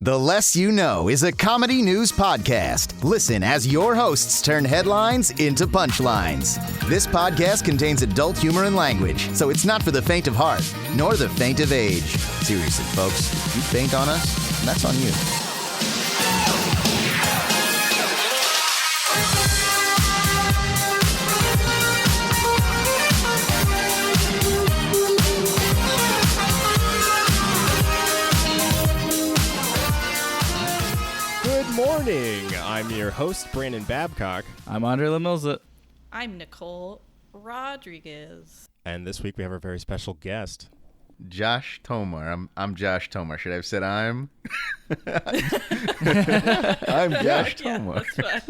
The Less You Know is a comedy news podcast. Listen as your hosts turn headlines into punchlines. This podcast contains adult humor and language, so it's not for the faint of heart, nor the faint of age. Seriously, folks, if you faint on us, that's on you. Morning. I'm your host, Brandon Babcock. I'm Andre Lemilza. I'm Nicole Rodriguez. And this week we have a very special guest. Josh Tomar. I'm Josh Tomar. Should I have said I'm? I'm Josh Tomar. Yeah,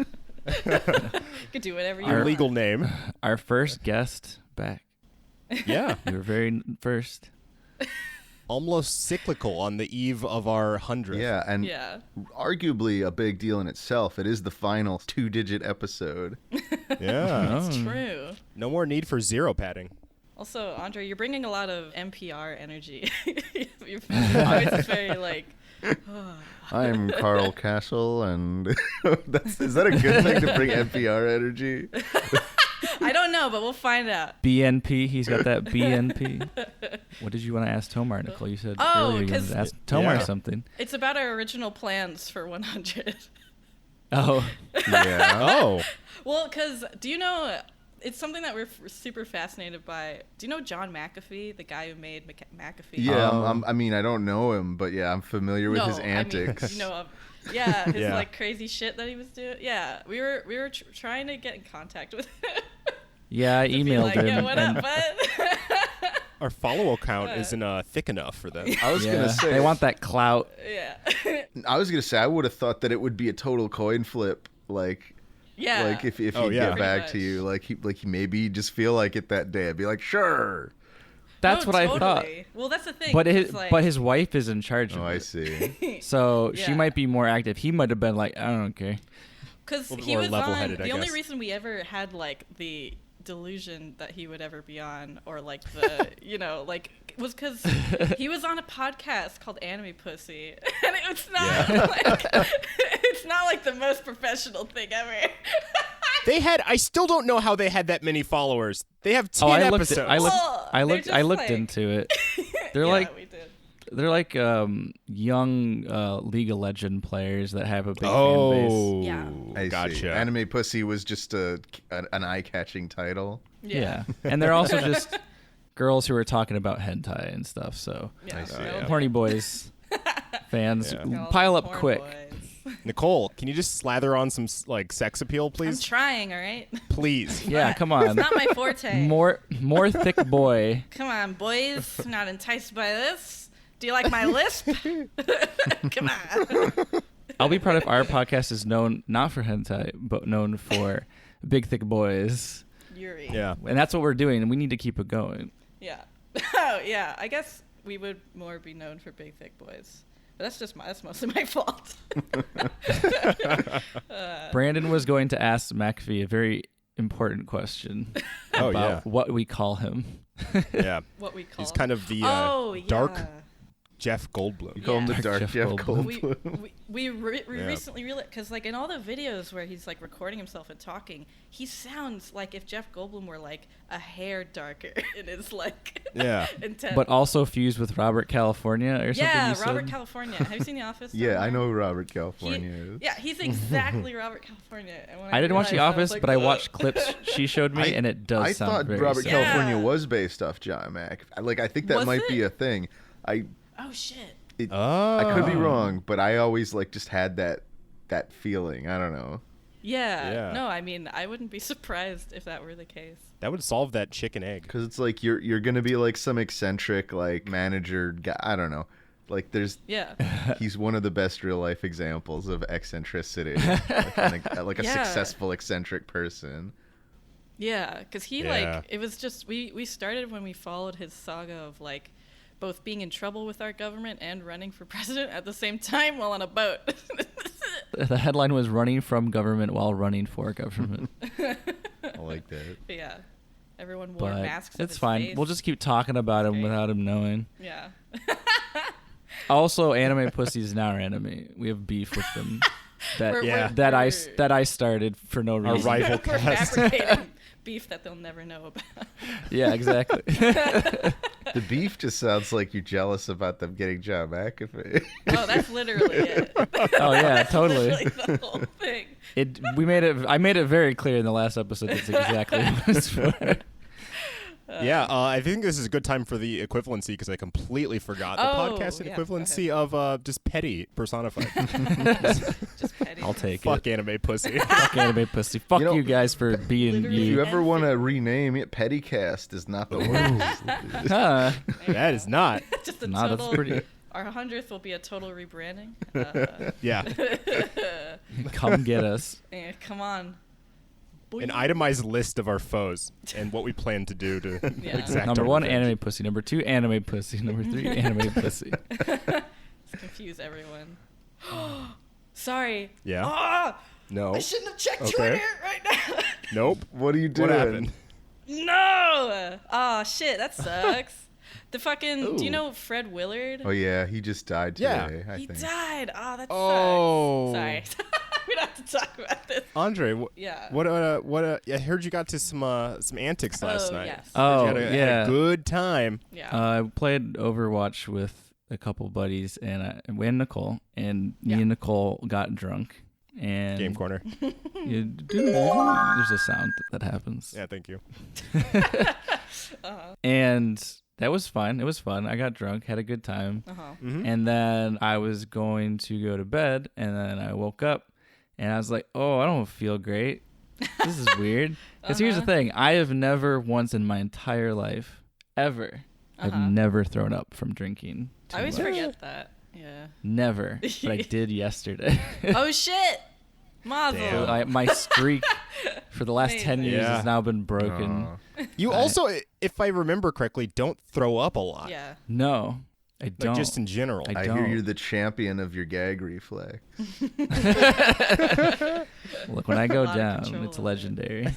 that's fine. You can do whatever you want. Your legal name. Our first guest back. Yeah. You were very first. Almost cyclical on the eve of our 100th. Yeah, and arguably a big deal in itself. It is the final 2-digit episode. Yeah. That's true. No more need for zero padding. Also, Andre, you're bringing a lot of NPR energy. Your voice is very like... I'm Carl Castle, and is that a good thing to bring NPR energy? I don't know, but we'll find out. BNP, he's got that BNP. What did you want to ask Tomar, Nicole? You said earlier you wanted to ask Tomar something. It's about our original plans for 100. Oh. Yeah. Oh. Well, because do you know... It's something that we're super fascinated by. Do you know John McAfee, the guy who made McAfee? Yeah, I mean, I don't know him, but yeah, I'm familiar with his antics. I mean, you know, his like crazy shit that he was doing. Yeah, we were trying to get in contact with him. Yeah, I emailed him. Yeah, what up, bud? Our follow count isn't thick enough for them. I was gonna say they want that clout. Yeah. I was gonna say I would have thought that it would be a total coin flip, like. Yeah. Like if he get back to you, like he maybe just feel like it that day. I'd be like, sure. That's what totally. I thought. Well, that's the thing. But his wife is in charge of it. Oh, I see. So she might be more active. He might have been like, I don't care. Because he was on. The only reason we ever had like the delusion that he would ever be on, or like the was because he was on a podcast called Anime Pussy, and it's not like the most professional thing ever. I still don't know how they had that many followers. They have 10 episodes. I looked into it. They're they're like young League of Legends players that have a big fan base. Yeah. I gotcha. See. Anime Pussy was just an eye-catching title. Yeah. And they're also just girls who are talking about hentai and stuff. So horny boys, fans, pile up quick. Boys. Nicole, can you just slather on some like sex appeal, please? I'm trying, all right? Please. Yeah, come on. It's not my forte. More thick boy. Come on, boys. Not enticed by this? Do you like my lisp? Come on. I'll be proud if our podcast is known not for hentai, but known for big, thick boys. Yuri. Yeah. And that's what we're doing, and we need to keep it going. Yeah. Oh, yeah. I guess we would more be known for big, thick boys. But that's mostly my fault. Brandon was going to ask McAfee a very important question about what we call him. Yeah. What we call He's kind of the dark Jeff Goldblum. You call him the dark Jeff Goldblum. We recently realized, because like in all the videos where he's like recording himself and talking, he sounds like if Jeff Goldblum were like a hair darker in his like intense. But also fused with Robert California or something. Yeah, Robert California. Have you seen The Office? Yeah, I know who Robert California is. Yeah, he's exactly Robert California. And when I didn't watch The Office, like, but I watched clips she showed me, and it does sound very I thought Robert similar. California was based off John Mac. I think that might be a thing. Oh shit. I could be wrong, but I always just had that feeling. I don't know. Yeah. No, I mean, I wouldn't be surprised if that were the case. That would solve that chicken egg. Because it's like you're gonna be like some eccentric manager guy. I don't know. He's one of the best real life examples of eccentricity. like a successful eccentric person. Yeah, because it was just we started when we followed his saga of both being in trouble with our government and running for president at the same time while on a boat. The headline was "Running from Government while running for Government." I like that. But yeah, everyone wore masks. It's fine. We'll just keep talking about him without him knowing. Yeah. Also, anime pussies now are enemy. We have beef with them. That I started for no reason. Our rival We're fabricating beef that they'll never know about. Yeah, exactly. The beef just sounds like you're jealous about them getting John McAfee. Oh, that's literally it. Oh yeah, totally. Literally the whole thing. I made it very clear in the last episode that's exactly what it's for. I think this is a good time for the equivalency because I completely forgot the podcasting equivalency of just petty personified. Just petty. I'll take Fuck it. anime pussy. Fuck anime pussy. Fuck you guys for being If you. you ever want to rename it, Pettycast is not the word. Huh. That is not. Just a Nah, total. that's pretty. Our 100th will be a total rebranding. Yeah. Come get us. Come on. An itemized list of our foes and what we plan to do to exact Number our 1, revenge. anime pussy. Number 2, anime pussy. Number 3, anime pussy. Let's confuse everyone. Sorry. Yeah. Ah! No. I shouldn't have checked Okay. Twitter right now. Nope. What are you doing? What happened? No! Oh, shit. That sucks. The fucking... Ooh. Do you know Fred Willard? Oh yeah, he just died Yeah. today. I He think. died. Oh, that Oh. sucks. Sorry. We don't have to talk about this. Andre, Yeah. I heard you got to some antics last night. Yes. Oh, Heard you had yeah. a good time. Yeah. I played Overwatch with a couple buddies and Nicole, and me and Nicole got drunk. And Game corner. There's a sound that happens. Yeah, thank you. And that was fun. It was fun. I got drunk, had a good time. Mm-hmm. And then I was going to go to bed, and then I woke up, and I was like, oh, I don't feel great. This is weird. Because here's the thing. I have never once in my entire life, ever, I've never thrown up from drinking. I always forget that. Yeah. Never. But I did yesterday. Oh, shit. Mazel. Damn. My streak for the last 10 years Yeah. has now been broken. You also, if I remember correctly, don't throw up a lot. Yeah. No, I Like don't. just in general. I I don't. hear you're the champion of your gag reflex. Look, when I go A lot of down, control it's over it. legendary.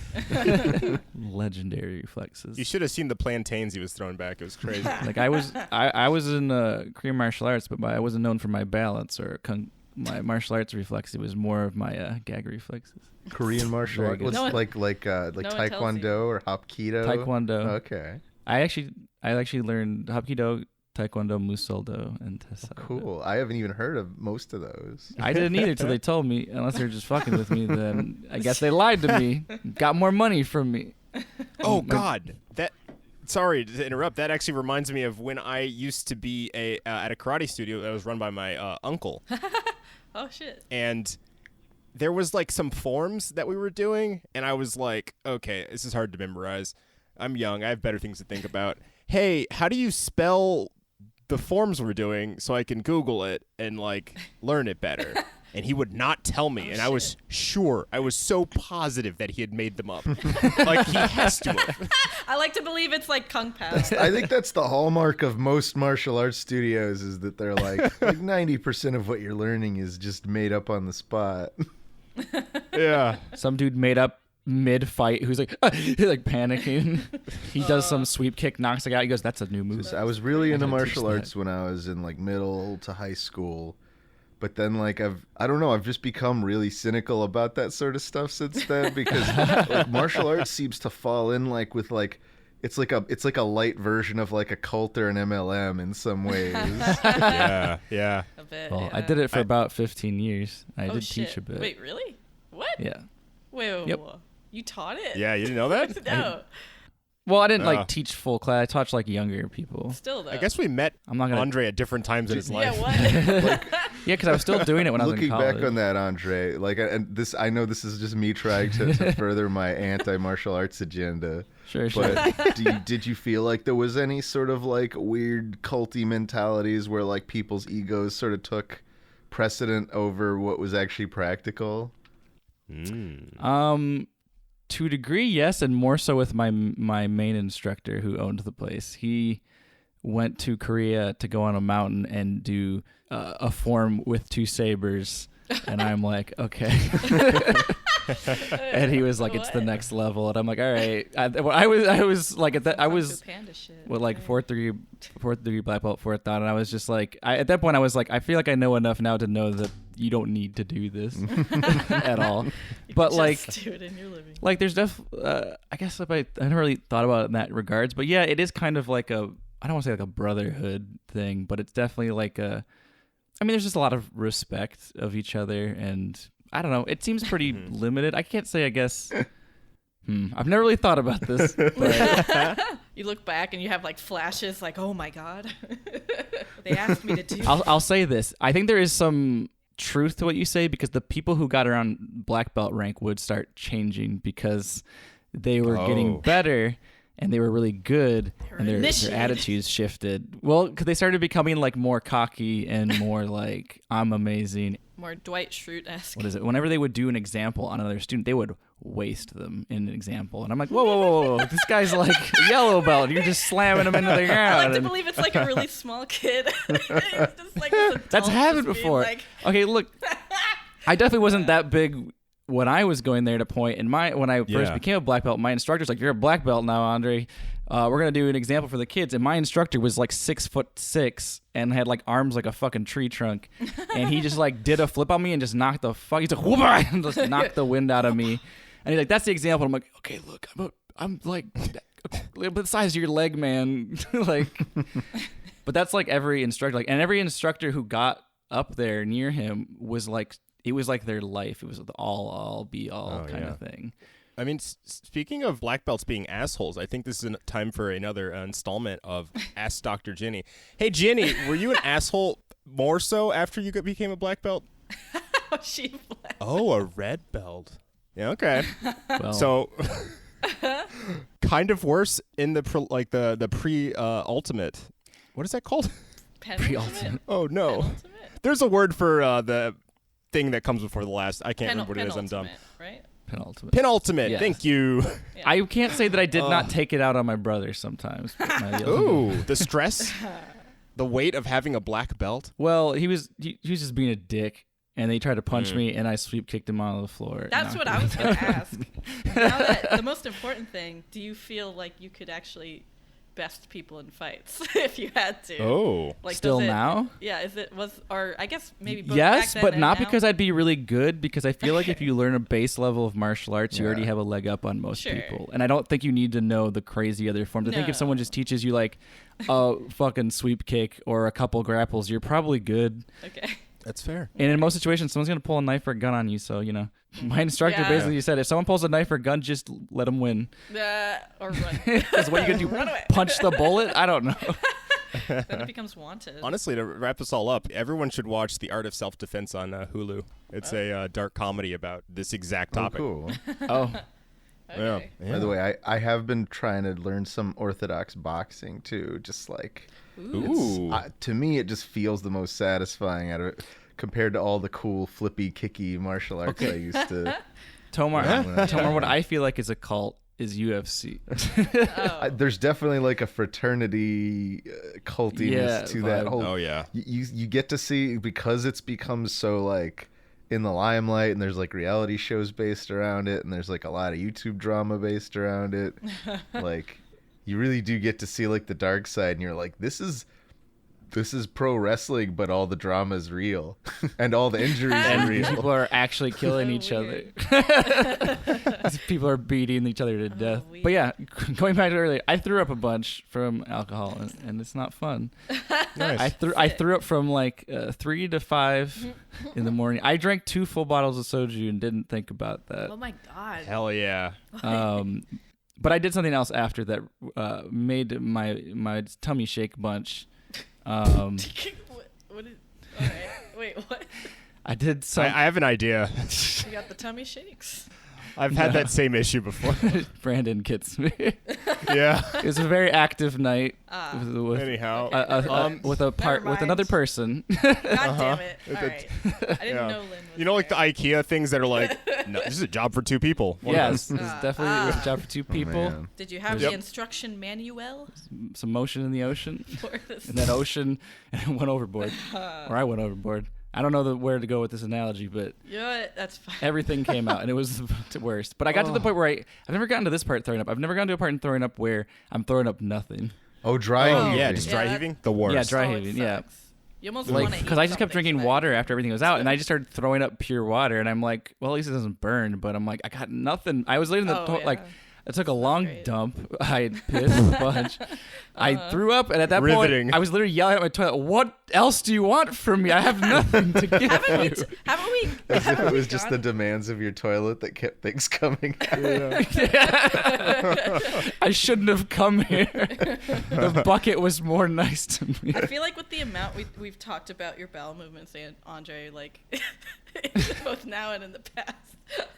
Legendary reflexes. You should have seen the plantains he was throwing back. It was crazy. Like I was in Korean martial arts, but I wasn't known for my balance or my martial arts reflex. It was more of my gag reflexes. Korean martial Very art, good. what's No one- like no one tells Taekwondo you. or Hapkido? Taekwondo. Okay, I actually learned Hapkido, Taekwondo, Musoldo, and Tesado. cool. I haven't even heard of most of those. I didn't either till they told me. Unless they're just fucking with me, then I guess they lied to me. Got more money from me. Oh God, that. Sorry to interrupt. That actually reminds me of when I used to be at a karate studio that was run by my uncle, Oh, shit. and there was like some forms that we were doing, and I was like, okay, this is hard to memorize. I'm young. I have better things to think about. Hey, how do you spell the forms we're doing so I can Google it and like learn it better? And he would not tell me, and I was sure, I was so positive that he had made them up. Like he has to have. I like to believe it's like Kung Pao. I think that's the hallmark of most martial arts studios is that they're like 90% of what you're learning is just made up on the spot. Yeah. Some dude made up mid-fight who's like he's like panicking. He does some sweep kick, knocks a guy. He goes, "That's a new move." I was really into gotta teach martial that. arts when I was in like middle to high school. But then like I've just become really cynical about that sort of stuff since then because like, martial arts seems to fall in like with like it's like a light version of like a cult or an MLM in some ways. Yeah. Yeah. A bit. Well, yeah. I did it for about 15 years. I Oh, did shit. teach a bit. Wait, really? What? Yeah. Wait. Yep. You taught it? Yeah. You didn't know that? No. Well, I didn't Oh. like teach full class. I taught like younger people. Still, though. I guess we met I'm not gonna. Andre at different times in his life. Yeah, what? Yeah, because I was still doing it when I was in Looking college. back on that, Andre, like, and this, I know this is just me trying to further my anti-martial arts agenda. Sure. But did you feel like there was any sort of like weird culty mentalities where like people's egos sort of took precedent over what was actually practical? To a degree, yes, and more so with my main instructor who owned the place. He went to Korea to go on a mountain and do a form with two sabers, and I'm like, okay. And he was like, "It's the next level," and I'm like, "All right." I was like at that I was with like 4-3 black belt, 4th dan, and I was just like, at that point I was like, I feel like I know enough now to know that you don't need to do this at all. But like, do it in your living. Like, there's I guess I never really thought about it in that regards, but yeah, it is kind of like I don't want to say like a brotherhood thing, but it's definitely like there's just a lot of respect of each other, and I don't know. It seems pretty limited. I can't say, I guess. I've never really thought about this. But you look back and you have like flashes like, oh my God. They asked me to do I'll say this. I think there is some truth to what you say, because the people who got around black belt rank would start changing because they were getting better. And they were really good, and their attitudes shifted. Well, because they started becoming like more cocky and more like, I'm amazing. More Dwight Schrute-esque. What is it? Whenever they would do an example on another student, they would waste them in an example. And I'm like, whoa. This guy's like a yellow belt. You're just slamming him into the ground. I like to believe it's like a really small kid. It's just like that's happened before. Like... Okay, look. I definitely wasn't that big when I was going there to point, and when I first became a black belt, my instructor's like, "You're a black belt now, Andre. We're gonna do an example for the kids." And my instructor was like 6'6" and had like arms like a fucking tree trunk, and he just like did a flip on me and just knocked the fuck. He's like, "Whoop!" and just knocked the wind out of me. And he's like, "That's the example." I'm like, "Okay, look, I'm like a little bit the size of your leg, man." Like, but that's like every instructor, and every instructor who got up there near him was like. It was like their life. It was the all be all kind of thing. I mean, speaking of black belts being assholes, I think this is time for another installment of Ask Dr. Ginny. Hey, Ginny, were you an asshole more so after you became a black belt? A red belt. Yeah, okay. Well. So, kind of worse in the pre-ultimate. What is that called? Pre-ultimate. Oh, no. Penultimate? There's a word for the thing that comes before the last. I can't remember what it is. I'm dumb. Right? Penultimate. Yes. Thank you. Yeah. I can't say that I did not take it out on my brother sometimes. Ooh, the stress, the weight of having a black belt. Well, he was just being a dick, and they tried to punch me, and I sweep kicked him on the floor. That's what I was going to ask. Now the most important thing: do you feel like you could actually best people in fights if you had to? Oh, like still now? Yeah, or I guess maybe both yes, back then but and not now? because I'd be really good, because I feel like if you learn a base level of martial arts, you already have a leg up on most people. And I don't think you need to know the crazy other forms. I think if someone just teaches you like a fucking sweep kick or a couple grapples, you're probably good. Okay. That's fair. And in most situations, someone's going to pull a knife or a gun on you, so, my instructor basically said, if someone pulls a knife or gun, just let them win. Or run. Because what are you going to do? Punch the bullet? I don't know. Then it becomes Wanted. Honestly, to wrap us all up, everyone should watch The Art of Self-Defense on Hulu. It's a dark comedy about this exact topic. Oh, cool. Oh. Okay. Yeah. By the way, I have been trying to learn some orthodox boxing too. Just like, to me, it just feels the most satisfying out of it compared to all the cool, flippy, kicky martial arts I used to. Tomar, what I feel like is a cult is UFC. There's definitely like a fraternity cultiness to that whole. Oh yeah. You get to see, because it's become so like in the limelight, and there's like reality shows based around it, and there's like a lot of YouTube drama based around it. Like, you really do get to see like the dark side, and you're like, this is pro wrestling, but all the drama is real and all the injuries are real. People are actually killing each other. People are beating each other to death. But yeah, going back to earlier, I threw up a bunch from alcohol, and it's not fun. Nice. I threw up from like 3 to 5 in the morning. I drank 2 full bottles of soju and didn't think about that. Oh my God. Hell yeah. But I did something else after that made my tummy shake bunch. What I did some. I have an idea. You got the tummy shakes? I've had that same issue before. Brandon gets me. Yeah. It was a very active night. Anyhow, with another person. God damn it! All right, I didn't know Lynn was like the IKEA things that are like, no, this is a job for 2 people. Yes, this is definitely a job for 2 people. Did you have the instruction manual? Some motion in the ocean. In that ocean, and it went overboard, or I went overboard. I don't know where to go with this analogy, but that's fine. Everything came out, and it was the worst. But I got to the point where I've never gotten to this part throwing up. I've never gotten to a part in throwing up where I'm throwing up nothing. Oh, dry heaving. Yeah, just dry heaving? The worst. Yeah, dry heaving, yeah. You almost want to because I just kept drinking water after everything was out, and I just started throwing up pure water, and I'm like, well, at least it doesn't burn. But I'm like, I got nothing. I was laying in the toilet, I took a long dump. I pissed a bunch. I threw up, and at that point, I was literally yelling at my toilet, "What else do you want from me? I have nothing to give you." Haven't we? As if it was just the demands of your toilet that kept things coming out. I shouldn't have come here. The bucket was more nice to me. I feel like with the amount we've talked about your bowel movements, and Andre, like both now and in the past,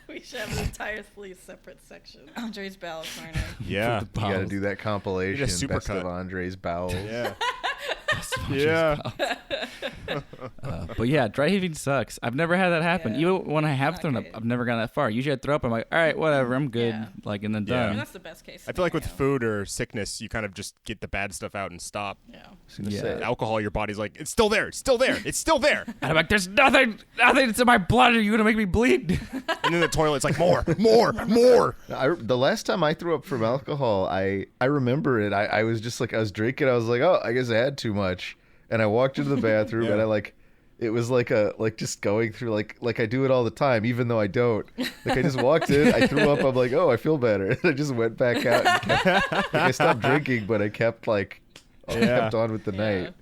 we should have an entirely separate section. Andre's bowel corner. Yeah, you got to do that compilation. Best of Andre's bowels. Yeah. But yeah, dry heaving sucks. I've never had that happen. Even when I have thrown up, I've never gone that far. Usually I throw up, I'm like, all right, whatever, I'm good. Like, and then done. I mean, that's the best case scenario. I feel like with food or sickness, you kind of just get the bad stuff out and stop. Alcohol, your body's like, it's still there, it's still there, it's still there. And I'm like, there's nothing that's in my blood. Are you gonna make me bleed? And then the toilet's like, more. The last time I threw up from alcohol, I remember it. I was just like, I was drinking. I was like, oh, I guess I had too much. And I walked into the bathroom and it was like just going through like I do it all the time, even though I don't. Like I just walked in, I threw up. I'm like, oh, I feel better. And I just went back out. And I stopped drinking, but I kept kept on with the night.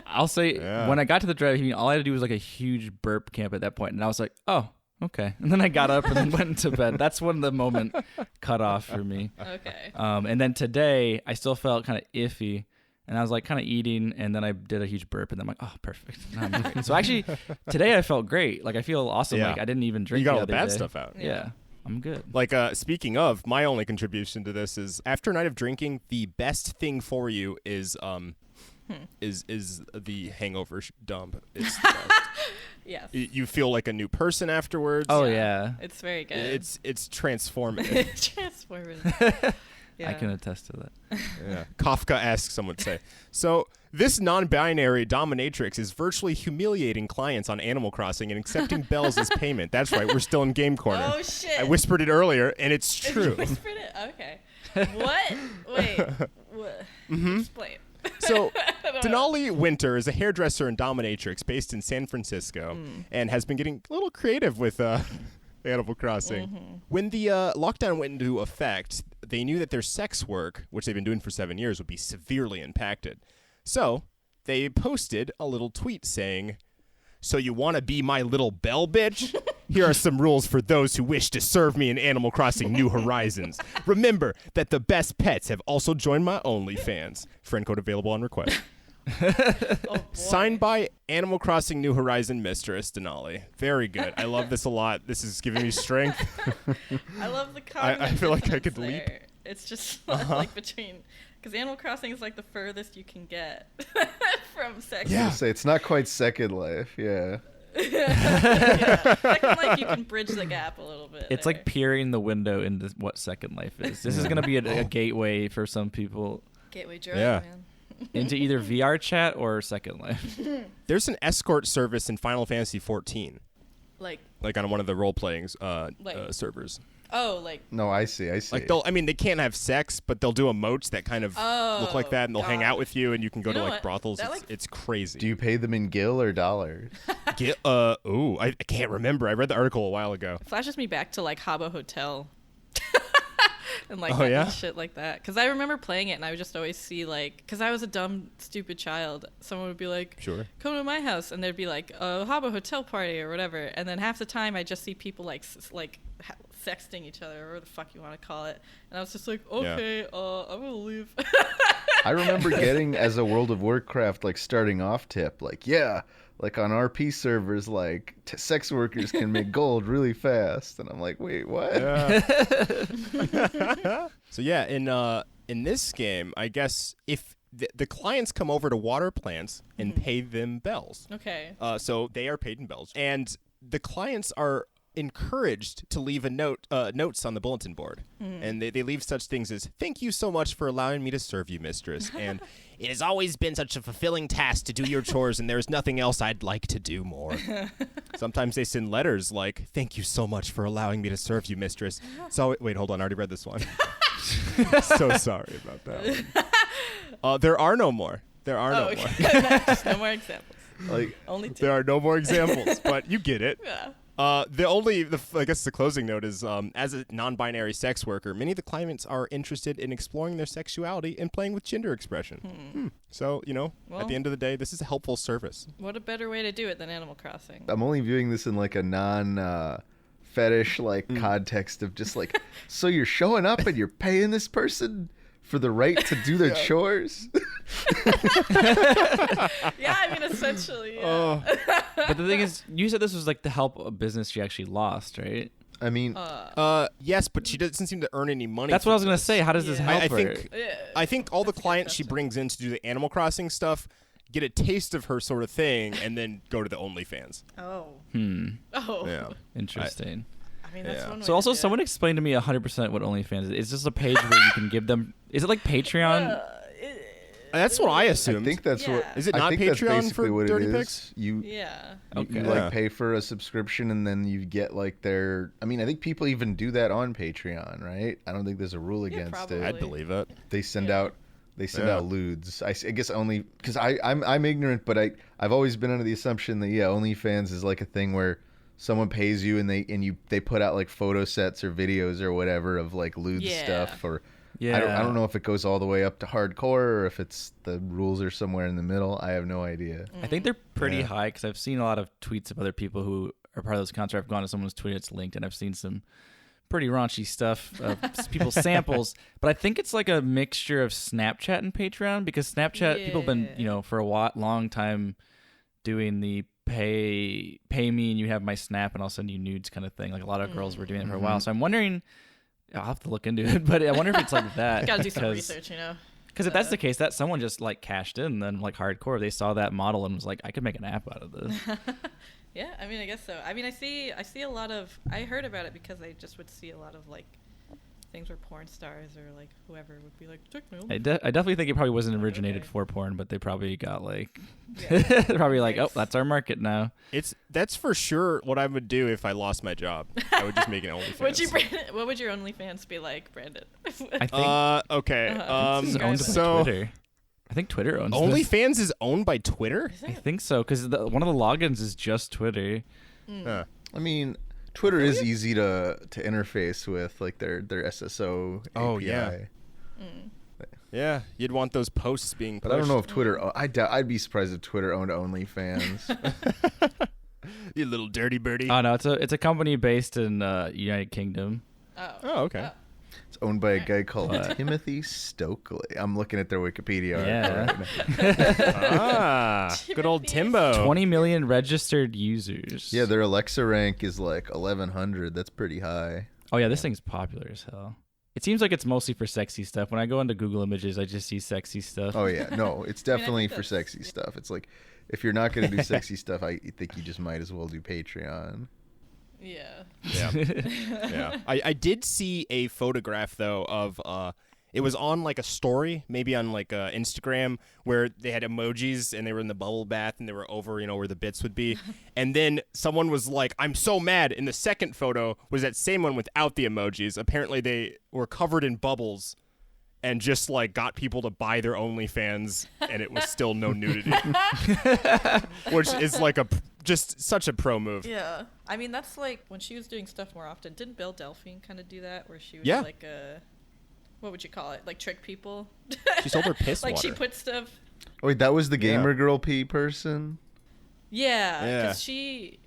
I'll say when I got to the dry heaving, all I had to do was like a huge burp camp at that point, and I was like, oh, okay. And then I got up and then went into bed. That's when the moment cut off for me. Okay. And then today, I still felt kind of iffy. And I was like kind of eating, and then I did a huge burp, and then I'm like, oh, perfect. Now I'm great. So actually, today I felt great. Like I feel awesome. Like I didn't even drink. You got the all the other bad day. stuff out. Yeah, I'm good. Like speaking of, my only contribution to this is after a night of drinking, the best thing for you is the hangover dump. It's the best. Yes. You feel like a new person afterwards. Oh yeah. It's very good. It's transformative. Transformative. I can attest to that. Yeah. Kafka-esque, some would say. So this non-binary dominatrix is virtually humiliating clients on Animal Crossing and accepting bells as payment. That's right. We're still in Game Corner. Oh, shit. I whispered it earlier, and it's true. You whispered it? Okay. What? Wait. What? Explain. So, Denali Winter is a hairdresser and dominatrix based in San Francisco and has been getting a little creative with Animal Crossing. When the lockdown went into effect, they knew that their sex work, which they've been doing for 7 years, would be severely impacted. So they posted a little tweet saying, "So you want to be my little bell bitch? Here are some rules for those who wish to serve me in Animal Crossing New Horizons. Remember that the best pets have also joined my OnlyFans. Friend code available on request." Signed by Animal Crossing New Horizon mistress Denali. Very good. I love this a lot. This is giving me strength. I love the comment. I feel like I could there. leap. It's just like between, because Animal Crossing is like the furthest you can get from sex. Yeah. Say it's not quite Second Life. Yeah. Second Life, you can bridge the gap a little bit. It's like peering the window into what Second Life is. This is going to be a gateway for some people. Gateway drug, man. Into either VR chat or Second Life. There's an escort service in Final Fantasy 14. Like on one of the role-playing servers. Oh, like... No, I see. Like, they can't have sex, but they'll do emotes that kind of look like that, and they'll hang out with you, and you can go to, like, brothels. It's crazy. Do you pay them in gil or dollars? I can't remember. I read the article a while ago. It flashes me back to, like, Habbo Hotel. And shit like that, because I remember playing it and I would just always see because I was a dumb stupid child, someone would be like, sure, come to my house, and there'd be like a Habbo Hotel party or whatever, and then half the time I just see people sexting each other, or whatever the fuck you want to call it, and I was just like, okay, I'm gonna leave. I remember getting as a World of Warcraft starting off tip, on RP servers, sex workers can make gold really fast, and I'm like, wait, what? Yeah. So yeah, in this game, I guess if the clients come over to water plants and pay them bells. Okay. So they are paid in bells, and the clients are encouraged to leave notes on the bulletin board. And they leave such things as, "Thank you so much for allowing me to serve you, mistress." And "It has always been such a fulfilling task to do your chores, and there's nothing else I'd like to do more." Sometimes they send letters like, "Thank you so much for allowing me to serve you, mistress." So wait, hold on. I already read this one. So sorry about that one. There are no more. There are no more. Just no more examples. Like, only 2. There are no more examples, but you get it. Yeah. I guess the closing note is, as a non-binary sex worker, many of the clients are interested in exploring their sexuality and playing with gender expression. So, at the end of the day, this is a helpful service. What a better way to do it than Animal Crossing? I'm only viewing this in like a fetish context of just like, so you're showing up and you're paying this person for the right to do their chores. Yeah, I mean, essentially. Yeah. But the thing is, you said this was like to help a business she actually lost, right? I mean, yes, but she doesn't seem to earn any money. That's what I was gonna say. How does this help her? I think all the clients she brings in to do the Animal Crossing stuff get a taste of her sort of thing, and then go to the OnlyFans. Oh. Oh. Yeah. Interesting. I mean, that's one way So also, to do someone explained to me 100% what OnlyFans is. It's just a page where you can give them. Is it like Patreon? That's what I assumed. I think that's what. Is it I not think that's Patreon basically for what Dirty it is. Pics? You Okay. pay for a subscription, and then you get like their. I mean, I think people even do that on Patreon, right? I don't think there's a rule against probably. it. I'd believe it. They send out. They send out lewds. I guess only because I'm ignorant, but I've always been under the assumption that OnlyFans is like a thing where someone pays you and they put out like photo sets or videos or whatever of like lewd stuff, or I don't know if it goes all the way up to hardcore or if it's the rules are somewhere in the middle. I have no idea. I think they're pretty high because I've seen a lot of tweets of other people who are part of those accounts. I've gone to someone's Twitter, it's linked, and I've seen some pretty raunchy stuff of people's samples. But I think it's like a mixture of Snapchat and Patreon, because Snapchat people have been for a long time doing the pay me and you have my Snap and I'll send you nudes kind of thing. Like a lot of girls were doing it for a while. So I'm wondering, I'll have to look into it, but I wonder if it's like that. You gotta do some research, Because if that's the case, that someone just like cashed in, then like hardcore, they saw that model and was like, I could make an app out of this. Yeah, I mean, I guess so. I mean, I see a lot of. I heard about it because I just would see a lot of like things where porn stars or like whoever would be like, I definitely think it probably wasn't originated for porn, but they probably got like, they're probably like, oh, that's our market now. That's for sure what I would do if I lost my job. I would just make an OnlyFans. What would your OnlyFans be like, Brandon? I think. Okay. This is owned by Twitter. I think Twitter owns OnlyFans is owned by Twitter? I think so, because one of the logins is just Twitter. I mean, Twitter is easy to interface with, like their SSO API. Oh, yeah. Yeah, you'd want those posts being pushed. But I don't know if Twitter... I'd be surprised if Twitter owned OnlyFans. You little dirty birdie. Oh, no, it's a company based in United Kingdom. Oh, okay. It's owned by a guy called Timothy Stokely. I'm looking at their Wikipedia article right now. Good old Timbo. 20 million registered users. Yeah, their Alexa rank is like 1,100. That's pretty high. Oh, yeah, this thing's popular as hell. It seems like it's mostly for sexy stuff. When I go into Google Images, I just see sexy stuff. Oh, yeah. No, it's definitely for sexy stuff. It's like, if you're not going to do sexy stuff, I think you just might as well do Patreon. Yeah. I did see a photograph though of it was on like a story, maybe on like Instagram, where they had emojis and they were in the bubble bath and they were over where the bits would be, and then someone was like, I'm so mad, and the second photo was that same one without the emojis. Apparently they were covered in bubbles and just like got people to buy their OnlyFans, and it was still no nudity, which is like just such a pro move. Yeah. I mean, that's like when she was doing stuff more often. Didn't Belle Delphine kind of do that, where she was like what would you call it? Like trick people? She sold her piss like water. She put stuff. Oh, wait, that was the gamer girl person? Yeah. Because the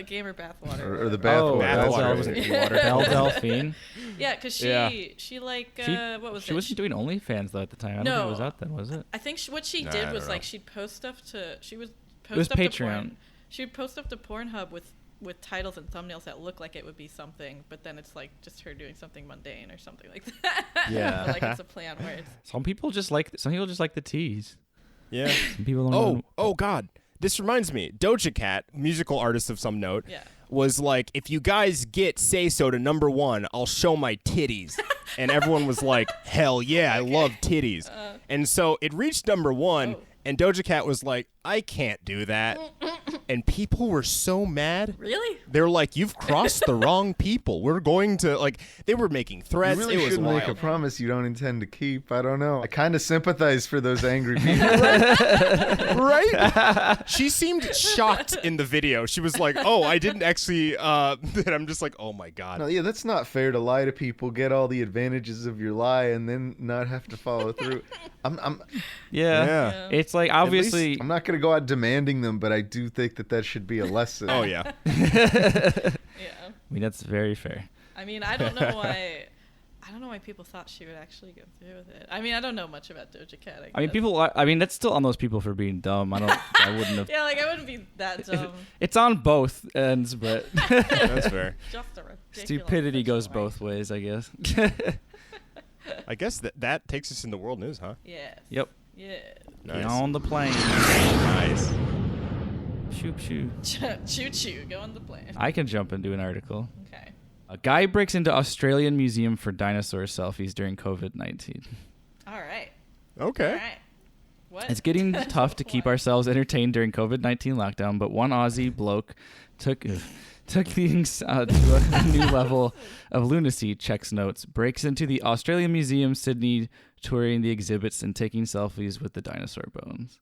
gamer bathwater. Or the bathwater. Belle Delphine. Yeah, because she like, what was it? She wasn't doing OnlyFans though at the time. I don't think it was out then, was it? I think what she did was like she'd post stuff to, it was Patreon. She would post stuff to Pornhub with titles and thumbnails that look like it would be something, but then it's like just her doing something mundane or something like that. Yeah. Like it's a play on words. Some people just like the tease. Yeah. Some people don't know. Oh God. This reminds me, Doja Cat, musical artist of some note, was like, if you guys get Say So to number 1, I'll show my titties. And everyone was like, hell yeah, I love titties. And so it reached number 1, and Doja Cat was like, I can't do that. And people were so mad. Really? They were like, you've crossed the wrong people. We're going to, like, they were making threats. You really it was should wild. make a promise you don't intend to keep. I don't know. I kind of sympathize for those angry people. Right? She seemed shocked in the video. She was like, oh, I didn't actually, and I'm just like, oh my God. No, yeah, that's not fair to lie to people, get all the advantages of your lie, and then not have to follow through. Yeah. It's like, obviously, I'm not going to go out demanding them, but I do think that should be a lesson. Oh, yeah. I mean, that's very fair. I mean, I don't know why people thought she would actually go through with it. I mean, I don't know much about Doja Cat. I mean, that's still on those people for being dumb. I wouldn't have. Yeah, like I wouldn't be that dumb. It's on both ends, but that's fair. Just a ridiculous stupidity goes situation. both ways, I guess. I guess that takes us in the world news, huh? Yes. Yep. Yeah. Nice. Get on the plane. Nice. Shoo shoo. Choo choo. Go on the plane. I can jump into an article. Okay. A guy breaks into Australian museum for dinosaur selfies during COVID-19. All right. Okay. All right. What? It's getting tough to keep ourselves entertained during COVID-19 lockdown, but one Aussie bloke took things to a new level of lunacy, checks notes, breaks into the Australian Museum, Sydney, touring the exhibits and taking selfies with the dinosaur bones.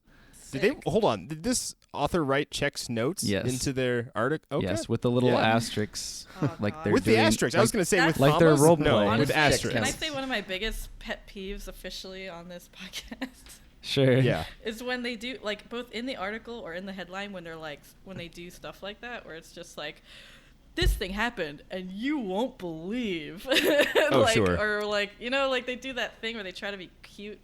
Hold on? Did this author write checks notes into their article? Okay. Yes, with the little asterisks, like they're with doing, the asterisks. I was going to say with like their commas? role No, play. with asterisks. Can I say one of my biggest pet peeves officially on this podcast? Sure. Yeah. Is when they do, like, both in the article or in the headline, when they're like, when they do stuff like that, where it's just like, this thing happened and you won't believe. Oh, sure. Or like, you know, like they do that thing where they try to be cute.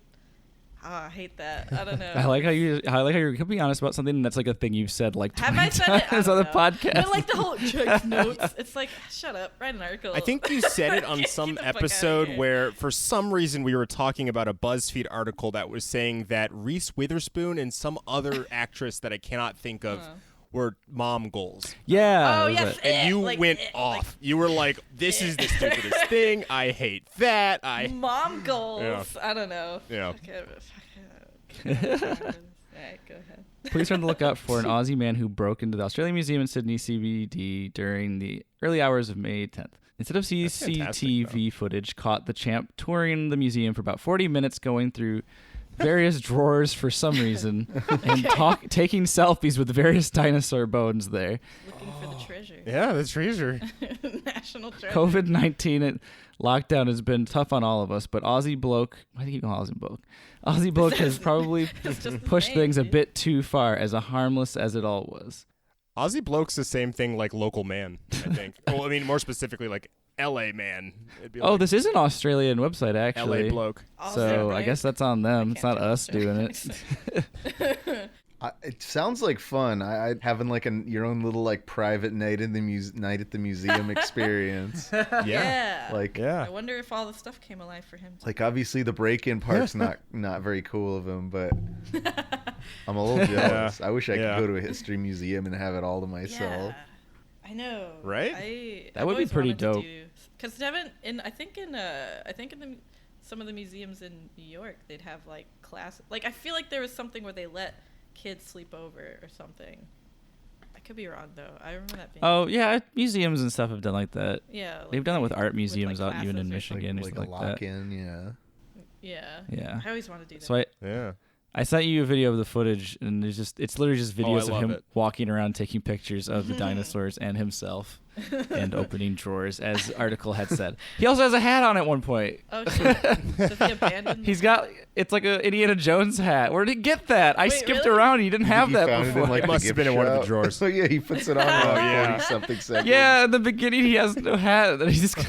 I hate that. I don't know. I like how you're being honest about something that's like a thing you've said like 20 times on the podcast. But like the whole check notes, it's like, shut up, write an article. I think you said it on some episode where for some reason we were talking about a BuzzFeed article that was saying that Reese Witherspoon and some other actress that I cannot think of were mom goals. Yeah. Oh, yes. And you like, went off. You were like, this is the stupidest thing. I hate that. Mom goals. Yeah. I don't know. Yeah. Okay. All right, go ahead. Police are on the lookout for an Aussie man who broke into the Australian Museum in Sydney CBD during the early hours of May 10th. Instead of CCTV footage, caught the champ touring the museum for about 40 minutes, going through various drawers for some reason and taking selfies with various dinosaur bones there. Looking for the treasure. Yeah, the treasure. National treasure. COVID-19 lockdown has been tough on all of us, but Aussie bloke, why do you call Aussie bloke? Aussie bloke has probably pushed things a bit too far, as harmless as it all was. Aussie bloke's the same thing like local man, I think. Well, I mean, more specifically like LA man. It'd be like this is an Australian website, actually. LA bloke. So I guess that's on them. It's not us doing it. It sounds like fun. I having like your own little like private night in the night at the museum experience. Yeah. Like I wonder if all the stuff came alive for him. Like obviously the break-in part's not very cool of him, but I'm a little jealous. I wish I could go to a history museum and have it all to myself. Yeah. I know. Right? That would be pretty dope. Because I think in some of the museums in New York, they'd have like class. Like I feel like there was something where they let kids sleep over or something. I could be wrong though. I remember that being. Oh yeah, museums and stuff have done like that. Yeah, like they've done it with art museums with, like, out even in Michigan like or a something like that. lock-in, Yeah. I always want to do that. So I sent you a video of the footage, and it's literally just videos of him walking around taking pictures of the dinosaurs and himself and opening drawers, as the article had said. He also has a hat on at one point. Oh, shit. Does he abandon? It's like a Indiana Jones hat. Where did he get that? I skipped really? around. He didn't have that before. It must have been in one of the drawers. Oh yeah, he puts it on in 40-something seconds. Yeah, in the beginning he has no hat. Then he just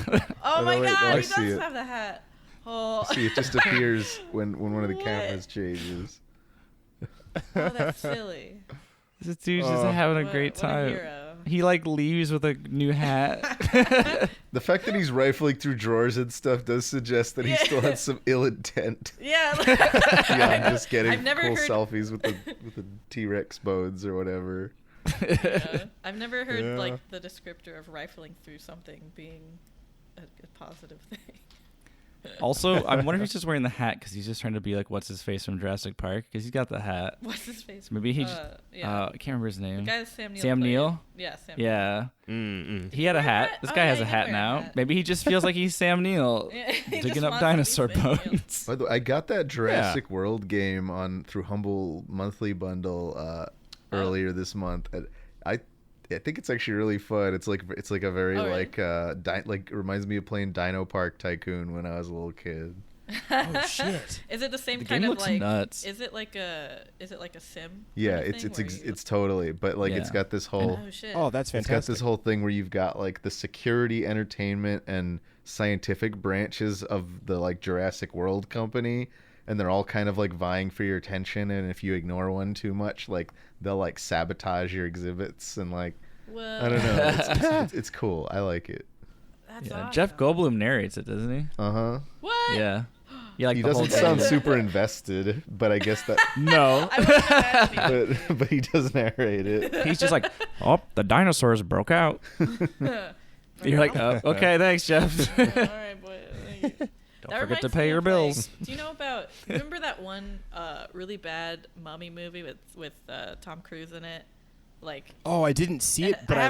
oh my God, he see does it. have the hat. Oh. See, it just appears when one of the cameras changes. Oh, that's silly. This dude's just having a great time. What a hero. He like leaves with a new hat. The fact that he's rifling through drawers and stuff does suggest that he still has some ill intent. Yeah. Yeah, just getting I've never cool heard... selfies with the T-Rex bones or whatever. Yeah. I've never heard like the descriptor of rifling through something being a positive thing. Also, I wonder if he's just wearing the hat because he's just trying to be like what's his face from Jurassic Park because he's got the hat. What's his face? Maybe he just I can't remember his name. The guy that Sam Neill. Sam Neill? Yeah, Sam. Yeah. Mm-mm. He had a hat. This guy has a hat now. Maybe he just feels like he's Sam Neill digging up dinosaur bones. By the way, I got that Jurassic World game through Humble Monthly Bundle earlier this month. I think it's actually really fun. It's like a very it reminds me of playing Dino Park Tycoon when I was a little kid. Oh shit! Is it the same the kind game of looks like? Nuts. Is it like a sim? Yeah, it's totally. But like it's got this whole. Oh shit! Oh, that's fantastic. It's got this whole thing where you've got like the security, entertainment, and scientific branches of the like Jurassic World company. And they're all kind of like vying for your attention, and if you ignore one too much, like they'll like sabotage your exhibits and like I don't know. It's cool. I like it. That's awesome. Jeff Goldblum narrates it, doesn't he? What? Yeah. Yeah, like he the doesn't whole sound super invested, but I guess that No. but he does narrate it. He's just like, oh, the dinosaurs broke out. You're like, oh, okay, thanks, Jeff. All right, boy. Don't forget to pay your bills. Do you know remember that one really bad mummy movie with Tom Cruise in it? Like, oh, I didn't see it, but I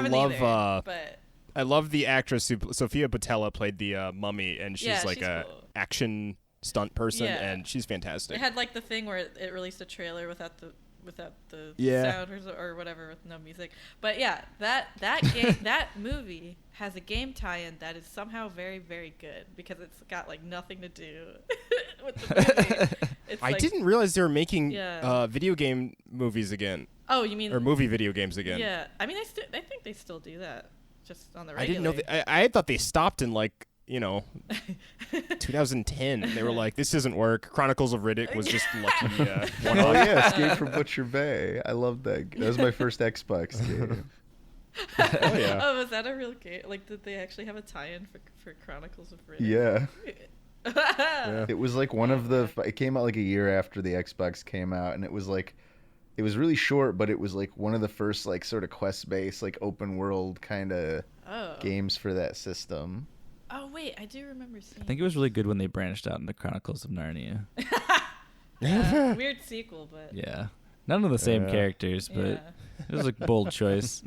love the actress Sophia Boutella played the mummy, and she's like a cool action stunt person, and she's fantastic. It had like the thing where it released a trailer without the sound or whatever, with no music. But yeah, that game that movie has a game tie-in that is somehow very, very good because it's got like nothing to do with the movie. I didn't realize they were making video game movies again. Oh, you mean movie video games again? Yeah, I mean, I think they still do that, just on the regular. I didn't know. I thought they stopped in like 2010. They were like, this doesn't work. Chronicles of Riddick was just lucky. Oh yeah, Escape from Butcher Bay. I love that. That was my first Xbox game. Oh yeah. Oh, was that a real game? Like, did they actually have a tie-in for Chronicles of Riddick? Yeah. Yeah. It was like one of the. It came out like a year after the Xbox came out, and it was like. It was really short, but it was like one of the first like sort of quest-based like open world kind of games for that system. Oh wait, I do remember seeing. I think it was really good when they branched out into Chronicles of Narnia. Weird sequel, but yeah, none of the same characters, but it was a bold choice.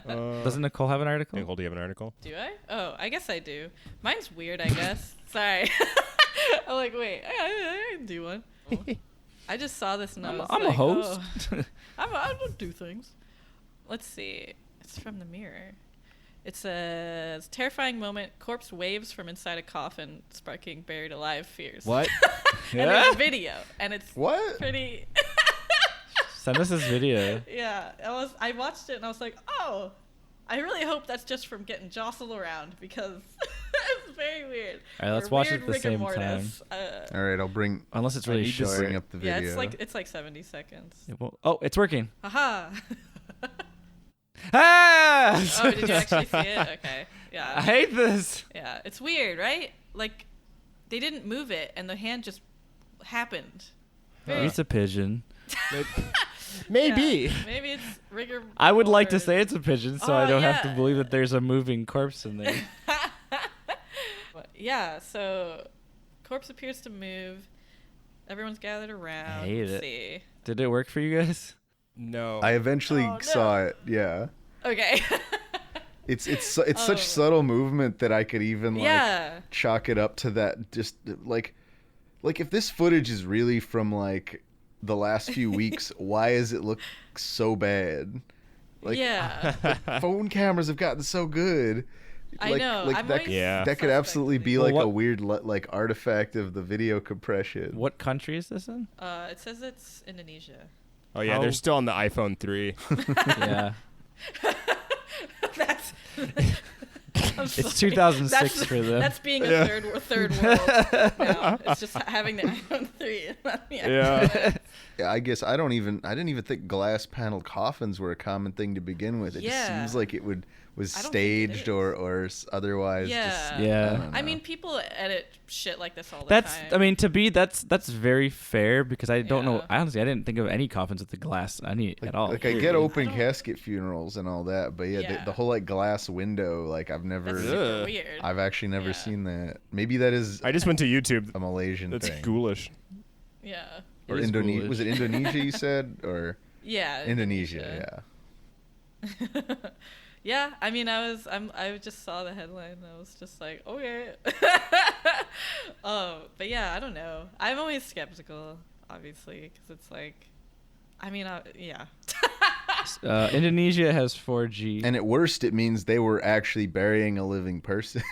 Doesn't Nicole have an article? Nicole, do you have an article? Do I? Oh, I guess I do. Mine's weird, I guess. Sorry. I'm like, wait, I can do one. I just saw this and I'm a host. I don't do things. Let's see. It's from the Mirror. It says, terrifying moment, corpse waves from inside a coffin, sparking buried alive fears. What? And there's a video, and it's pretty... Send us this video. Yeah. I watched it, and I was like, oh, I really hope that's just from getting jostled around, because it's very weird. All right, let's watch it at the same time. All right, I'll bring... Unless it's really short. Bring up the video. Yeah, it's like 70 seconds. Oh, it's working. Haha. Ah! Oh, did you actually see it? Okay. Yeah. I hate this. Yeah, it's weird, right? Like, they didn't move it, and the hand just happened. It's a pigeon. Maybe. Yeah, maybe it's rigor. I would like to say it's a pigeon, so I don't have to believe that there's a moving corpse in there. Yeah, so corpse appears to move. Everyone's gathered around. I hate Let's it. see. Did it work for you guys? No. I eventually saw it. Yeah. Okay. It's such subtle movement that I could even like chalk it up to that. Just like if this footage is really from like the last few weeks, why does it look so bad? Like, phone cameras have gotten so good. I know. Like that could absolutely be like a weird like artifact of the video compression. What country is this in? It says it's Indonesia. Oh yeah, they're still on the iPhone 3. Yeah. That's It's 2006 for them. That's being a third world now. It's just having the iPhone 3. Yeah. Yeah, I guess I didn't even think glass paneled coffins were a common thing to begin with. It just seems like it was staged or otherwise. Yeah. I mean, people edit shit like this all the time. I mean, that's very fair because I don't know. Honestly, I didn't think of any coffins with the glass at all. Like I get open casket funerals and all that, but the whole like glass window, like I've never. That's super weird. I've actually never seen that. Maybe that is. I just went to YouTube. A Malaysian That's thing. ghoulish. Yeah. Or Indonesia? Was it Indonesia you said, or? Yeah. Indonesia. Yeah. Yeah, I mean, I just saw the headline and I was just like, okay. But yeah, I don't know. I'm always skeptical, obviously, because it's like, I mean, yeah. Indonesia has 4G. And at worst, it means they were actually burying a living person.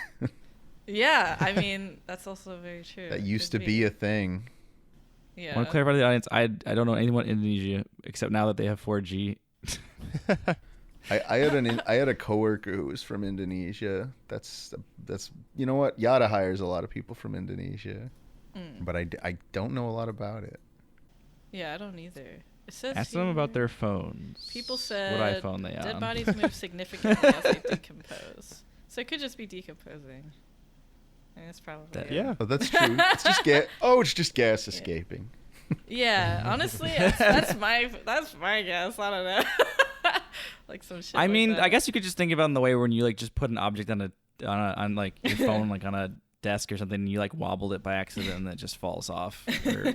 Yeah, I mean, that's also very true. That used to be a thing. Yeah. I want to clarify to the audience, I don't know anyone in Indonesia except now that they have 4G. I had a coworker who was from Indonesia. That's you know what? Yada hires a lot of people from Indonesia, but I don't know a lot about it. Yeah, I don't either. It says ask them about their phones. People said what iPhone they dead on. bodies move significantly as they decompose, so it could just be decomposing. I mean, that's probably yeah. Oh, that's true. It's just gas. Oh, it's just gas escaping. Yeah, honestly, that's my guess. I don't know. Like some shit. I mean, that. I guess you could just think about it in the way when you like just put an object on like your phone, like on a desk or something, and you like wobbled it by accident and it just falls off. Or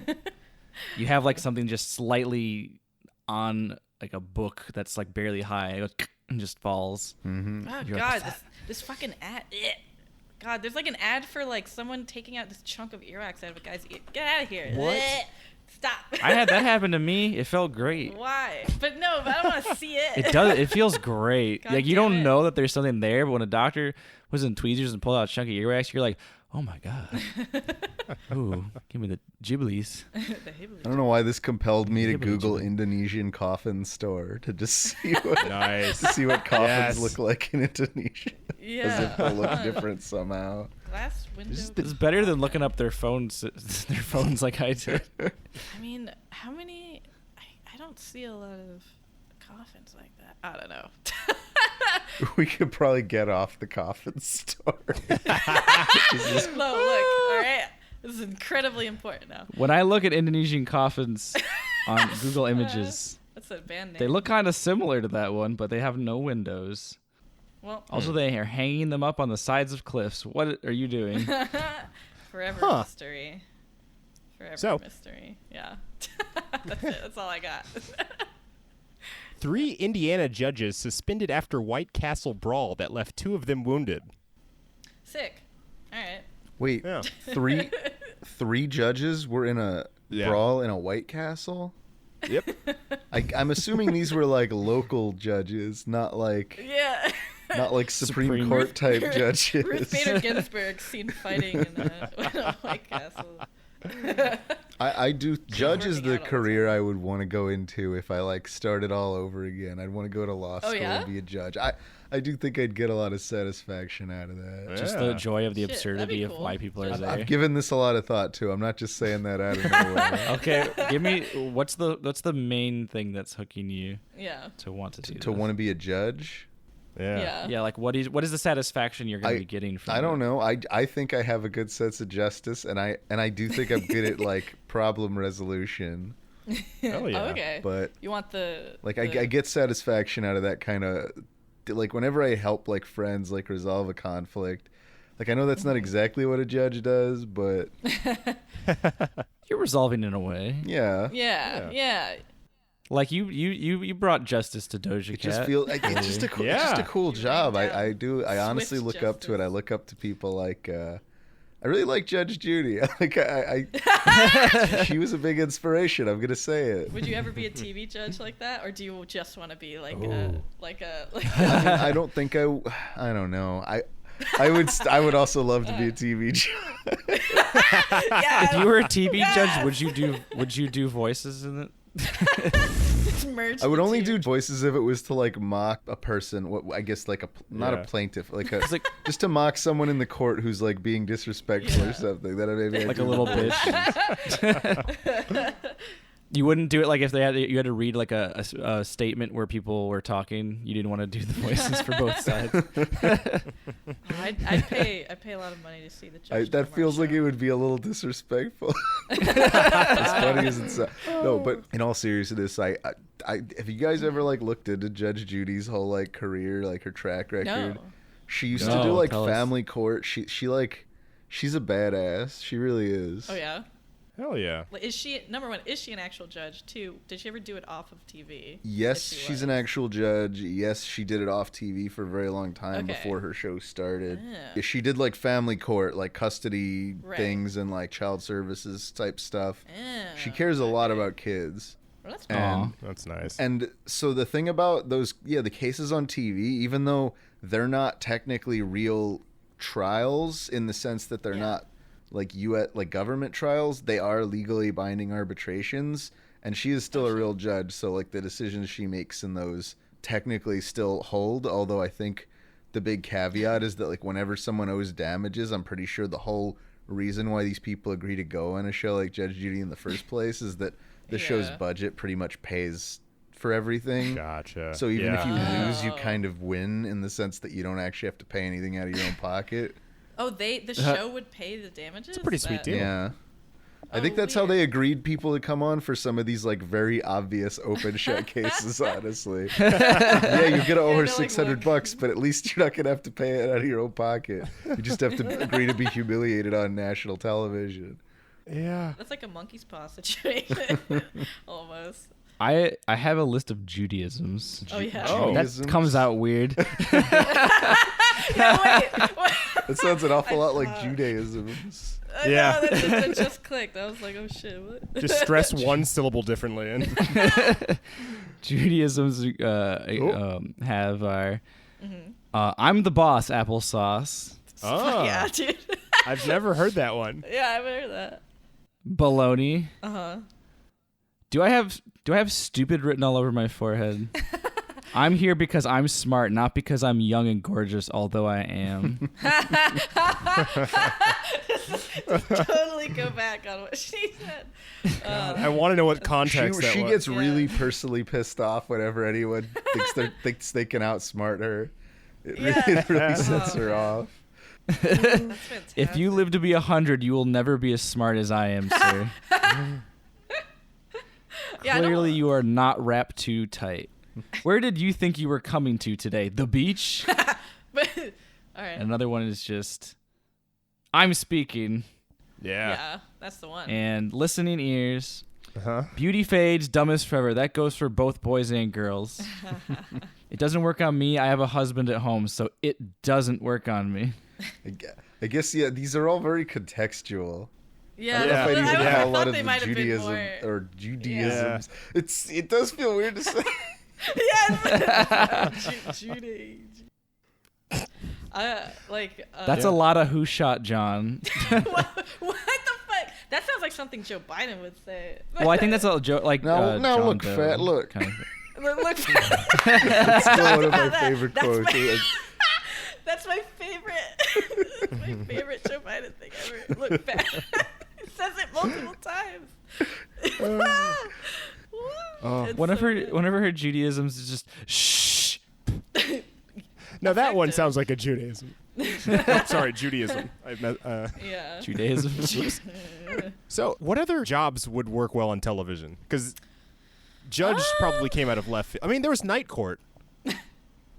you have like something just slightly on like a book that's like barely high, it goes and just falls. Mm-hmm. Oh You're God, like, this fucking ad. God, there's like an ad for like someone taking out this chunk of earwax out of a guy's ear. Get out of here. What? Stop. I had that happen to me. It felt great. Why? But I don't want to see it. It does. It feels great. God like you damn don't it. know that there's something there, but when a doctor was in tweezers and pulled out a chunk of earwax, you're like, oh my God. Ooh, give me the Ghiblies. I don't know why this compelled me to Google Indonesian coffin store to just see what to see what coffins look like in Indonesia. Yeah. As if they'll look different somehow. Glass window. It's better than looking up their phones like I did. I mean, how many? I don't see a lot of coffins like that. I don't know. We could probably get off the coffin store. No, look. All right. This is incredibly important now. When I look at Indonesian coffins on Google Images, That's a band name. they look kind of similar to that one, but they have no windows. Well, Also, they are hanging them up on the sides of cliffs. What are you doing? forever mystery. Forever mystery. Yeah. That's it. That's all I got. 3 Indiana judges suspended after White Castle brawl that left 2 of them wounded. Sick. All right. Wait, Yeah. three judges were in a brawl in a White Castle? Yep. I'm assuming these were like local judges, not like Yeah. not like Supreme Court type judges. Ruth Bader Ginsburg seen fighting in a White Castle. I do. Judge is working the out all the career I would want to go into if I like started all over again. I'd want to go to law school yeah? and be a judge. I do think I'd get a lot of satisfaction out of that. Just the joy of the Shit, absurdity that'd be of why people are there. I've given this a lot of thought too. I'm not just saying that out of nowhere. Okay, give me what's the main thing that's hooking you Yeah. to want to do To this? want to be a judge? Yeah. Yeah, like what is the satisfaction you're going to be getting from I don't it? know. I think I have a good sense of justice, and I do think I'm good at like problem resolution. Oh yeah. Oh, okay. But You want the like I get satisfaction out of that kind of like whenever I help like friends like resolve a conflict. Like I know that's not exactly what a judge does, but You're resolving in a way. yeah. Yeah. Like you brought justice to Doja Cat. It just feels like it's just a cool, it's just a cool job. I honestly Swift look up to it. I justice. look up to people like I really like Judge Judy. Like she was a big inspiration. I'm gonna say it. Would you ever be a TV judge like that, or do you just want to be like I mean, I don't think I don't know. I would also love to be a TV judge. Yeah. If you were a TV judge, would you do voices in it? Merge I would the only two. do voices if it was to like mock a person. What I guess like not a plaintiff, like a just to mock someone in the court who's like being disrespectful or something. That maybe Like a little bitch. You wouldn't do it like if you had to read like a statement where people were talking. You didn't want to do the voices for both sides. I'd pay a lot of money to see the judge. That feels like it would be a little disrespectful. As funny as it sounds. No, but in all seriousness, I have you guys ever like looked into Judge Judy's whole like career, like her track record? No. She used to do like family court. She's a badass. She really is. Oh yeah. Hell yeah. Is she number one? Is she an actual judge? Two, did she ever do it off of TV? Yes, she's an actual judge. Yes, she did it off TV for a very long time before her show started. Yeah. She did like family court, like custody things and like child services type stuff. She cares a lot about kids. Well, that's cool. That's nice. And so the thing about those, the cases on TV, even though they're not technically real trials in the sense that they're not like government trials, they are legally binding arbitrations, and she is still a real judge, so like the decisions she makes in those technically still hold, although I think the big caveat is that like whenever someone owes damages, I'm pretty sure the whole reason why these people agree to go on a show like Judge Judy in the first place is that the show's budget pretty much pays for everything. Gotcha. So even if you lose, you kind of win in the sense that you don't actually have to pay anything out of your own pocket. Oh, the show would pay the damages? It's a pretty sweet deal. Yeah. I think that's how they agreed people to come on for some of these like very obvious open shut cases, honestly. You get to owe her $600, but at least you're not going to have to pay it out of your own pocket. You just have to agree to be humiliated on national television. Yeah. That's like a monkey's paw situation. Almost. I have a list of Judy-isms. Oh, yeah. That comes out weird. No, wait. That sounds an awful lot like Judaisms. Yeah. No, that just clicked. I was like, oh shit, what? Just stress one syllable differently. Judy-isms have our I'm the boss applesauce. Oh. Yeah, dude. I've never heard that one. Yeah, I've heard that. Baloney. Uh-huh. Do I have stupid written all over my forehead? I'm here because I'm smart, not because I'm young and gorgeous, although I am. Totally go back on what she said. I want to know what context she was. gets really personally pissed off whenever anyone thinks they can outsmart her. It really sets her off. That's fantastic. If you live to be 100, you will never be as smart as I am, sir. Clearly, you are not wrapped too tight. Where did you think you were coming to today? The beach? All right. Another one is just, I'm speaking. Yeah, that's the one. And listening ears. Uh-huh. Beauty fades, dumb as forever. That goes for both boys and girls. It doesn't work on me. I have a husband at home, so it doesn't work on me. I guess, these are all very contextual. Yeah, I don't know if I'd even call a lot of they the might have been Judaism more... or Judy-isms. It does feel weird to say. Yes. Judy. That's a lot of who shot John. What the fuck? That sounds like something Joe Biden would say. Well, I think that's a joke. Like now John look, Doe fat, look. Kind of. Look. That's still one of my favorite quotes. That's my favorite. My favorite Joe Biden thing ever. Look, fat. It says it multiple times. Whenever her Judaisms is just shh. Now that one sounds like a Judaism. Sorry, Judaism. Yeah. Judaism. So, what other jobs would work well on television? Because Judge probably came out of left field. I mean, there was Night Court.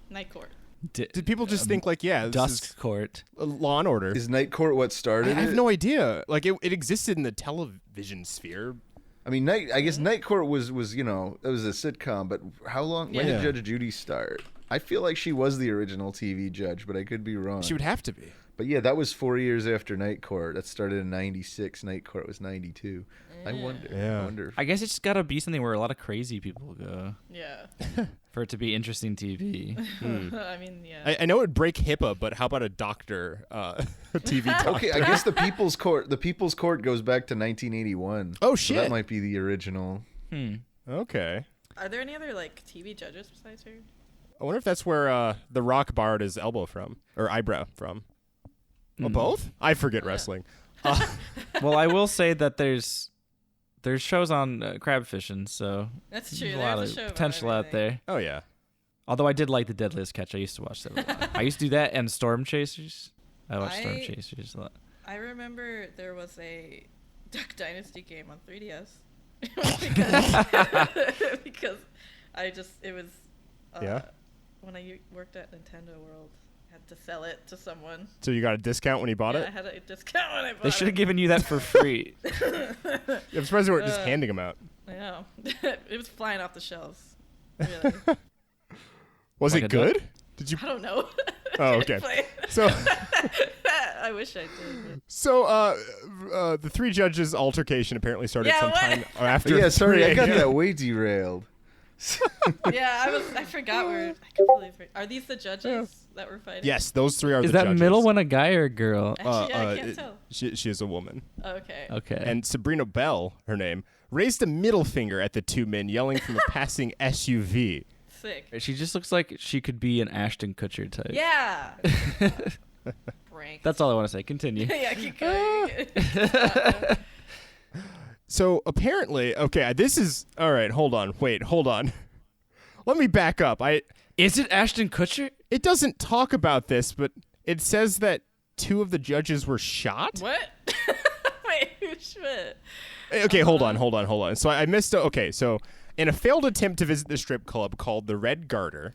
Night Court. Did people just think like, this Dusk is Court, Law and Order? Is Night Court what started? I have no idea. Like it existed in the television sphere. I mean, I guess Night Court was it was a sitcom, but how long? When did Judge Judy start? I feel like she was the original TV judge, but I could be wrong. She would have to be. But yeah, that was 4 years after Night Court. That started in '96. Night Court was '92. I wonder. I guess it's just gotta be something where a lot of crazy people go. Yeah. For it to be interesting TV. I mean, yeah. I know it would break HIPAA, but how about a doctor, TV doctor? Okay, I guess the People's Court goes back to 1981. Oh shit, so that might be the original. Okay. Are there any other like TV judges besides her? I wonder if that's where The Rock borrowed his elbow from, or eyebrow from. Oh, both? I forget wrestling. Well, I will say that there's shows on crab fishing, so that's true. There's a lot of potential out there. Oh, yeah. Although I did like The Deadliest Catch. I used to watch that a lot. I used to do that and Storm Chasers. I watched Storm Chasers a lot. I remember there was a Duck Dynasty game on 3DS. because it was when I worked at Nintendo World, I had to sell it to someone. So you got a discount when you bought it? I had a discount when I bought it. They should have given you that for free. I'm surprised they weren't just handing them out. I know. It was flying off the shelves. Really. Was it good? Did you? I don't know. Oh, okay. So I wish I did. So the three judges' altercation apparently started sometime after. Yeah, sorry, I got that way derailed. Yeah, I forgot where. I completely forgot. Are these the judges that were fighting? Yes, those three are the judges. Is that middle one a guy or a girl? Actually, I can't tell. She is a woman. Okay. And Sabrina Bell, her name, raised a middle finger at the two men, yelling from a passing SUV. Sick. She just looks like she could be an Ashton Kutcher type. Yeah. That's all I want to say. Continue. Yeah, keep going. So apparently, okay, this is all right. Hold on. Let me back up. Is it Ashton Kutcher? It doesn't talk about this, but it says that two of the judges were shot. What? Wait, who's shit? Okay, hold on. So I missed. Okay, so in a failed attempt to visit the strip club called the Red Garter,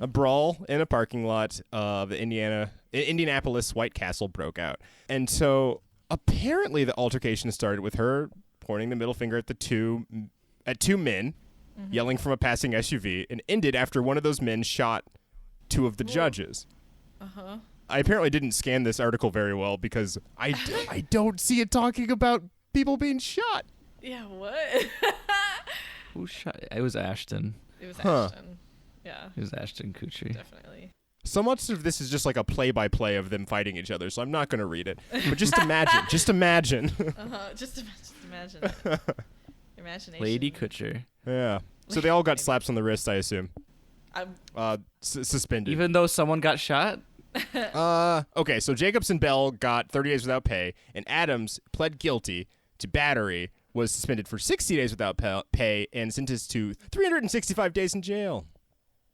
a brawl in a parking lot of the Indianapolis White Castle broke out, and so apparently the altercation started with her pointing the middle finger at two men, yelling from a passing SUV, and ended after one of those men shot two of the judges. I apparently didn't scan this article very well because I don't see it talking about people being shot. Yeah, what? Who shot? It was Ashton. It was Ashton. Yeah. It was Ashton Kutcher. Definitely. So much of this is just like a play-by-play of them fighting each other, so I'm not going to read it. But just imagine. Just imagine. Just imagine it. Your imagination. Lady Kutcher. Yeah. So they all got slaps on the wrist, I assume. Suspended. Even though someone got shot? Okay, so Jacobs and Bell got 30 days without pay, and Adams pled guilty to battery, was suspended for 60 days without pay, and sentenced to 365 days in jail.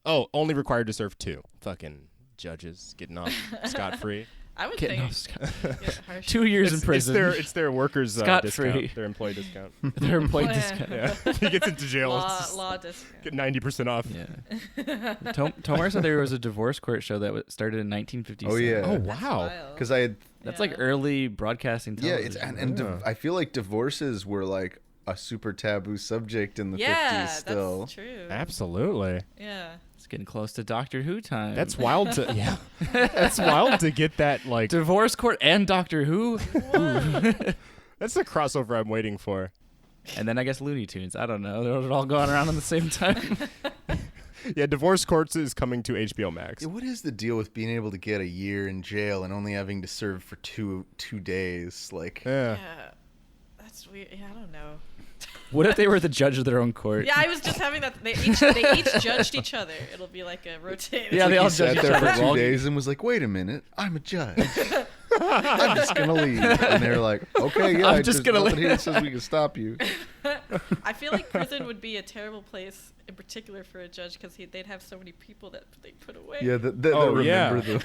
Oh, only required to serve 2. Fucking judges getting off scot-free. I would Getting think 2 years in prison. It's their workers' discount. Their employee discount. Their employee discount. Yeah. He gets into jail. Law discount. Get 90% off. Yeah. Tomar said there was a divorce court show that started in 1957. Oh, yeah. Oh, wow. Because I had... That's like early broadcasting television. Yeah, and I feel like divorces were like a super taboo subject in the 50s still. That's true. Absolutely. Yeah. It's getting close to Doctor Who time. That's wild to That's wild to get that like divorce court and Doctor Who. That's the crossover I'm waiting for. And then I guess Looney Tunes. I don't know. They're all going around at the same time. Yeah, Divorce Courts is coming to HBO Max. Yeah, what is the deal with being able to get a year in jail and only having to serve for two days? Like, yeah, that's weird. Yeah, I don't know. What if they were the judge of their own court? Yeah, I was just having that. They each judged each other. It'll be like a rotating. Yeah, they all sat judged there each other for 2 days and was like, "Wait a minute, I'm a judge. I'm just gonna leave." And they're like, "Okay, yeah, I'm just gonna leave." Here that says we can stop you." I feel like prison would be a terrible place, in particular for a judge, because they'd have so many people that they put away. Yeah, they'll remember them.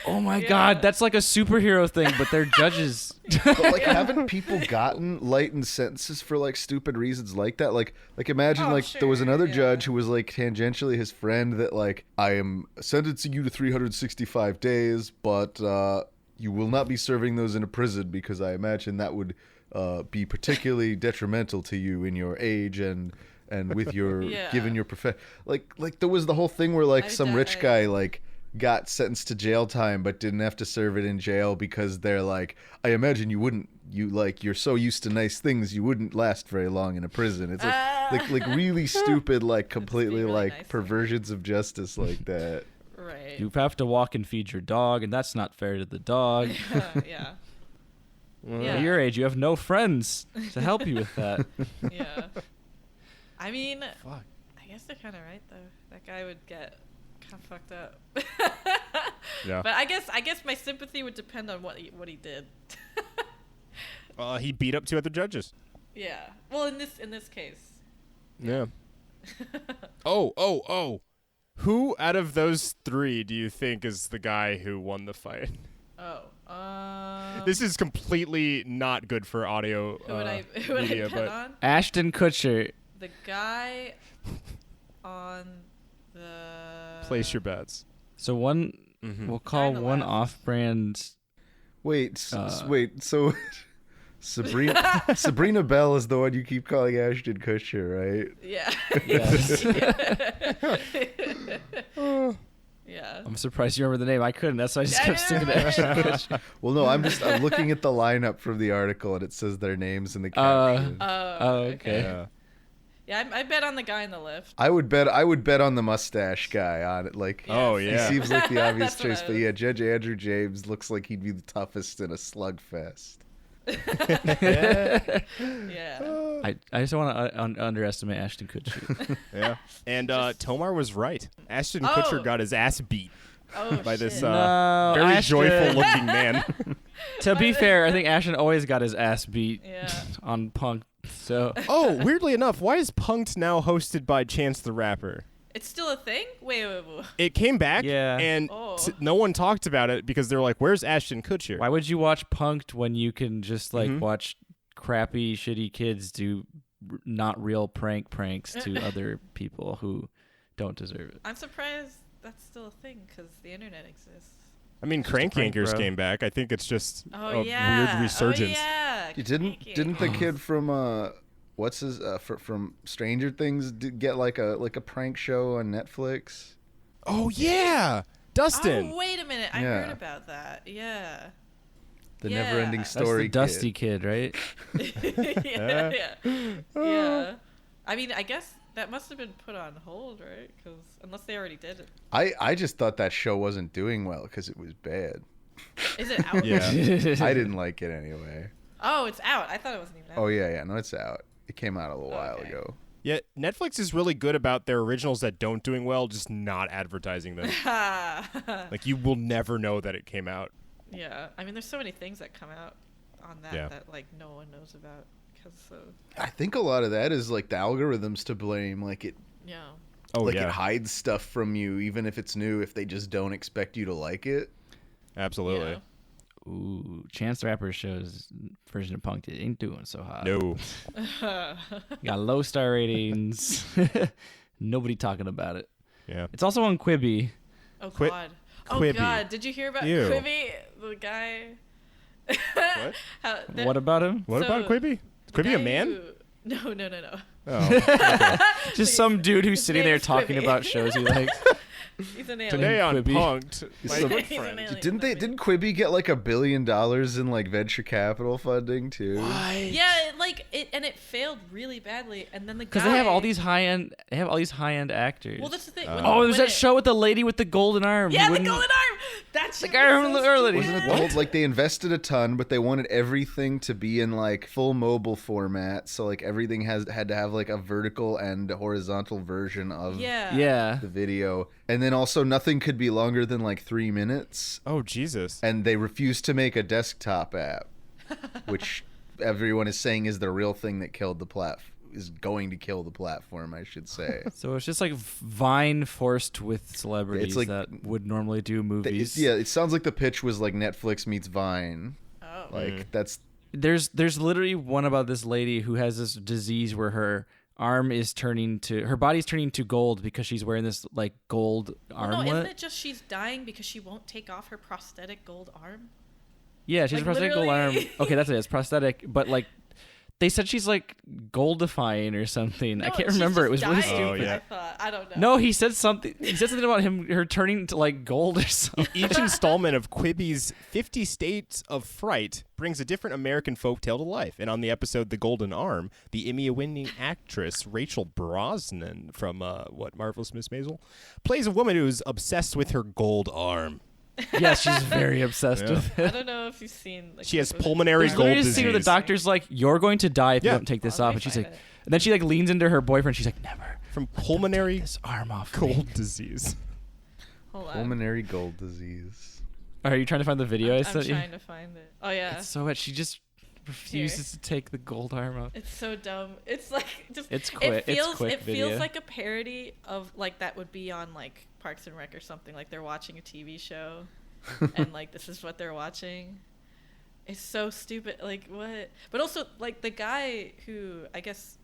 Oh my God, that's like a superhero thing, but they're judges. But like, haven't people gotten lightened sentences for like stupid reasons like that? Like imagine there was another judge who was like tangentially his friend that like, I am sentencing you to 365 days, but you will not be serving those in a prison because I imagine that would be particularly detrimental to you in your age and with your given your profession. Like there was the whole thing where like some rich guy like got sentenced to jail time but didn't have to serve it in jail because they're like, I imagine you're so used to nice things you wouldn't last very long in a prison. It's like really stupid, like completely really like nice perversions of justice like that. Right. You have to walk and feed your dog, and that's not fair to the dog. Yeah. At your age, you have no friends to help you with that. Yeah. I mean, Fuck. I guess they're kind of right though. That guy would get kind of fucked up. Yeah. But I guess my sympathy would depend on what he did. He beat up 2 other judges. Yeah. Well, in this case. Yeah. Oh. Who out of those 3 do you think is the guy who won the fight? This is completely not good for audio who would I media, bet on? Ashton Kutcher. The guy on the... Place your bets. So we'll call one off-brand. Wait. So Sabrina Bell is the one you keep calling Ashton Kutcher, right? Yeah. Yeah. I'm surprised you remember the name. I couldn't. That's why I just kept sticking to Ashton Kutcher. Well, no, I'm looking at the lineup from the article, and it says their names in the caption. Okay. Yeah, I bet on the guy in the lift. I would bet on the mustache guy on it. Like, yeah. He seems like the obvious choice, but yeah, Judge Andrew James looks like he'd be the toughest in a slugfest. Yeah. I just don't want to underestimate Ashton Kutcher. Yeah. And Tomar was right. Ashton Kutcher got his ass beat by this very joyful-looking man. To be fair, I think Ashton always got his ass beat on Punk. So. Weirdly enough, why is Punk'd now hosted by Chance the Rapper? It's still a thing? Wait. It came back, and no one talked about it because they're like, where's Ashton Kutcher? Why would you watch Punk'd when you can just watch crappy, shitty kids do not real pranks to other people who don't deserve it? I'm surprised that's still a thing because the internet exists. I mean, Crank Yankers came back. I think it's just a weird resurgence. Didn't the kid from from Stranger Things get like a prank show on Netflix? Oh yeah, Dustin. Oh wait a minute, I heard about that. Yeah. The Never-Ending Story. That's the Dusty kid, right? Yeah. I mean, I guess that must have been put on hold, right? Because unless they already did it. I just thought that show wasn't doing well because it was bad. Is it out? Yeah. I didn't like it anyway. Oh, it's out. I thought it wasn't even out. Oh yeah, no, it's out. It came out a little while ago. Yeah, Netflix is really good about their originals that don't doing well, just not advertising them. Like you will never know that it came out. Yeah, I mean, there's so many things that come out on that that like no one knows about because. I think a lot of that is like the algorithms to blame. Like it. Yeah. It hides stuff from you, even if it's new. If they just don't expect you to like it. Absolutely. Yeah. Ooh, Chance the Rapper show's version of Punk'd ain't doing so hot. No. Got low star ratings. Nobody talking about it. Yeah. It's also on Quibi. Oh God. Quibi. Oh God. Did you hear about Quibi? The guy. What? What about him? What about Quibi? Is Quibi a man? No. Oh. Okay. Just some dude who's sitting there talking Quibi. about shows he likes. He's an alien. Today on Quibi. Punk'd, my good He's an friend. alien. Didn't Quibi get like $1 billion in like venture capital funding too? Yeah, and it failed really badly, and then the guy. Because they have all these high end actors. Well, that's the thing. There's that show with the lady with the golden arm. Yeah, the golden arm. That's the guy from the early. Wasn't it told, like they invested a ton, but they wanted everything to be in like full mobile format, so like everything had to have like a vertical and horizontal version of the video, and then also nothing could be longer than like 3 minutes. Oh Jesus! And they refused to make a desktop app, which everyone is saying is the real thing that killed the is going to kill the platform, I should say. So it's just like Vine forced with celebrities that would normally do movies. It sounds like the pitch was like Netflix meets Vine. Oh. Like that's. There's literally one about this lady who has this disease where her body's turning to gold because she's wearing this like gold armlet. No, isn't it just she's dying because she won't take off her prosthetic gold arm? Yeah, she's a prosthetic gold arm. Okay, that's it. It's prosthetic, but like they said she's like goldifying or something. No, I can't remember. It was really stupid. Oh, yeah. I don't know. No, he said something. He said something about her turning to like gold or something. Each installment of Quibi's 50 States of Fright brings a different American folktale to life. And on the episode The Golden Arm, the Emmy-winning actress Rachel Brosnan from Marvelous Miss Maisel plays a woman who's obsessed with her gold arm. Yeah, she's very obsessed with I it. don't know if you've seen. Like, She has pulmonary gold There's disease. a scene where the doctor's like, "You're going to die if you don't take this off," and she's like, and then she like leans into her boyfriend. She's like, "Never." From pulmonary This arm off. gold disease. Hold on. Pulmonary gold disease. Are you trying to find the video I I'm sent you? trying to find it. Oh yeah. It's so bad. She just refuses to take the gold arm off. It's so dumb. It's like just. It's quick. It quick video. feels like a parody of like that would be on like Parks and Rec or something. Like they're watching a TV show, and like this is what they're watching. It's so stupid. Like what? But also like the guy who I guess,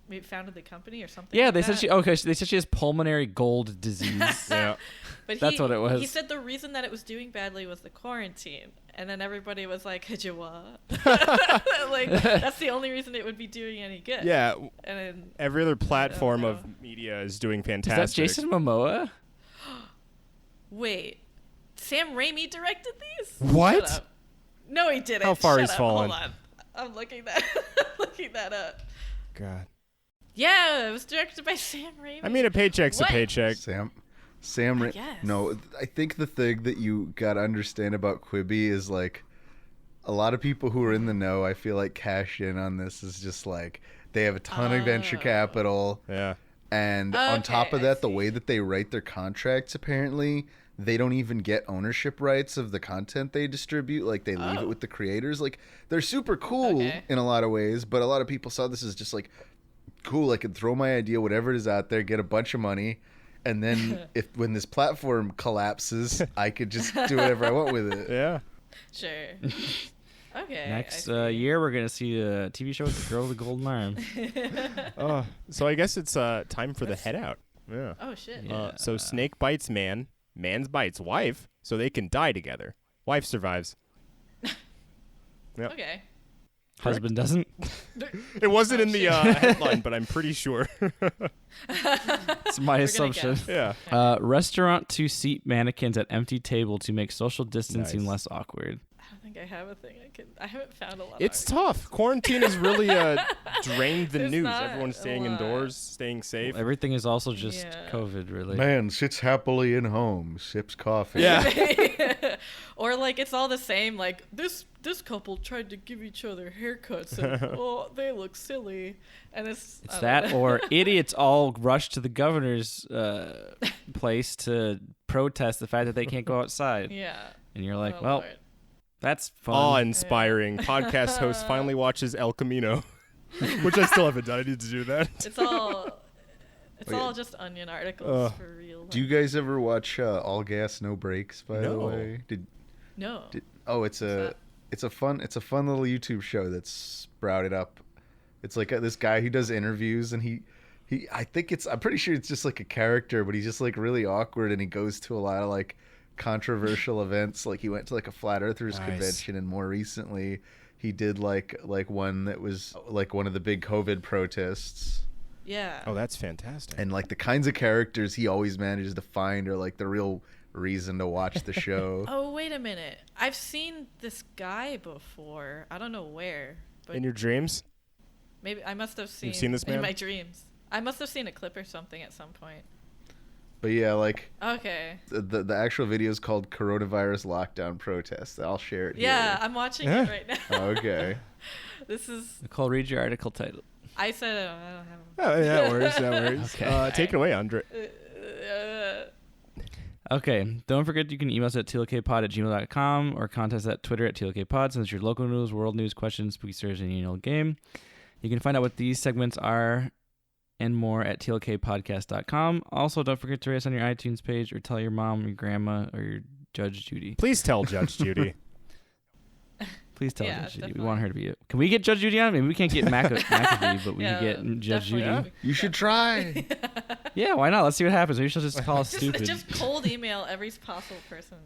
maybe founded the company or something. Yeah, like they that. said they said she has pulmonary gold disease. Yeah. But That's what it was. He said the reason that it was doing badly was the quarantine. And then everybody was like, Hajawa. Like, that's the only reason it would be doing any good. Yeah. And then, Every other platform of media is doing fantastic. Is that Jason Momoa? wait, Sam Raimi directed these? What? Shut up. No, he didn't. How far Shut he's up. fallen? Hold on. I'm looking that up. God. Yeah, it was directed by Sam Raimi. I mean, a paycheck's What? a paycheck. guess. No, I think the thing that you gotta understand about Quibi is like a lot of people who are in the know, I feel like cash in on this is just like they have a ton of venture capital. Yeah. And on top of that, the see. way that they write their contracts, apparently, they don't even get ownership rights of the content they distribute. Like, they leave it with the creators. Like, they're super cool in a lot of ways, but a lot of people saw this as just like, cool, I can throw my idea, whatever it is out there, get a bunch of money, and then when this platform collapses, I could just do whatever I want with it. Yeah. Sure. Okay. Next I see. year, we're going to see a TV show with the girl with the golden arm. So I guess it's time for the head out. Yeah. Oh, shit. Yeah. So snake bites man, man bites wife, so they can die together. Wife survives. Yep. Okay. Husband doesn't. It wasn't in the headline, but I'm pretty sure. It's my assumption. Yeah. Restaurant to seat mannequins at empty table to make social distancing Nice. less awkward. I don't think I have a thing I haven't found a lot. It's of articles. tough. Quarantine has really drained the There's news. not Everyone's a staying lot. indoors, staying safe. Everything is also just Yeah. COVID related. Man sits happily in home, sips coffee. Yeah. Or like it's all the same. Like this couple tried to give each other haircuts, and oh, they look silly. And it's I don't that know. or idiots all rush to the governor's place to protest the fact that they can't go outside. Yeah. And you're like, Oh, well, Lord. that's fun. Awe-inspiring. Podcast host finally watches El Camino, which I still haven't done. I need to do that. It's all just Onion articles for real. Do you guys ever watch All Gas No Brakes? By the No. way, No. it's a fun little YouTube show that's sprouted up. It's like this guy who does interviews, and I'm pretty sure it's just like a character, but he's just like really awkward, and he goes to a lot of like controversial events. Like he went to like a Flat Earthers convention, and more recently he did like one that was like one of the big COVID protests. Yeah. Oh, that's fantastic. And like the kinds of characters he always manages to find are like the real reason to watch the show. Oh, wait a minute. I've seen this guy before. I don't know where. But In your dreams? maybe I must have seen, seen this man? in my dreams. I must have seen a clip or something at some point. But yeah, like Okay. the actual video is called Coronavirus Lockdown Protest. I'll share it Yeah, here. I'm watching it right now. Okay. This is. Nicole, read your article title. I said I don't have. Oh, that works. That works. Okay. Take it away, Andre. Okay, don't forget you can email us at tlkpod@gmail.com or contact us at Twitter at tlkpod. Send us your local news, world news, questions, spooky stories, and annual game. You can find out what these segments are and more at tlkpodcast.com. Also, don't forget to rate us on your iTunes page or tell your mom, your grandma, or your Judge Judy. Please tell Judge Judy. Please tell Yeah, Judge Judy. We definitely. want her to be. Can we get Judge Judy on? Maybe we can't get McAfee, but we Yeah, can get Judge definitely. Judy. You should try. Yeah, why not? Let's see what happens. Maybe she'll just call us stupid. Just cold email every possible person.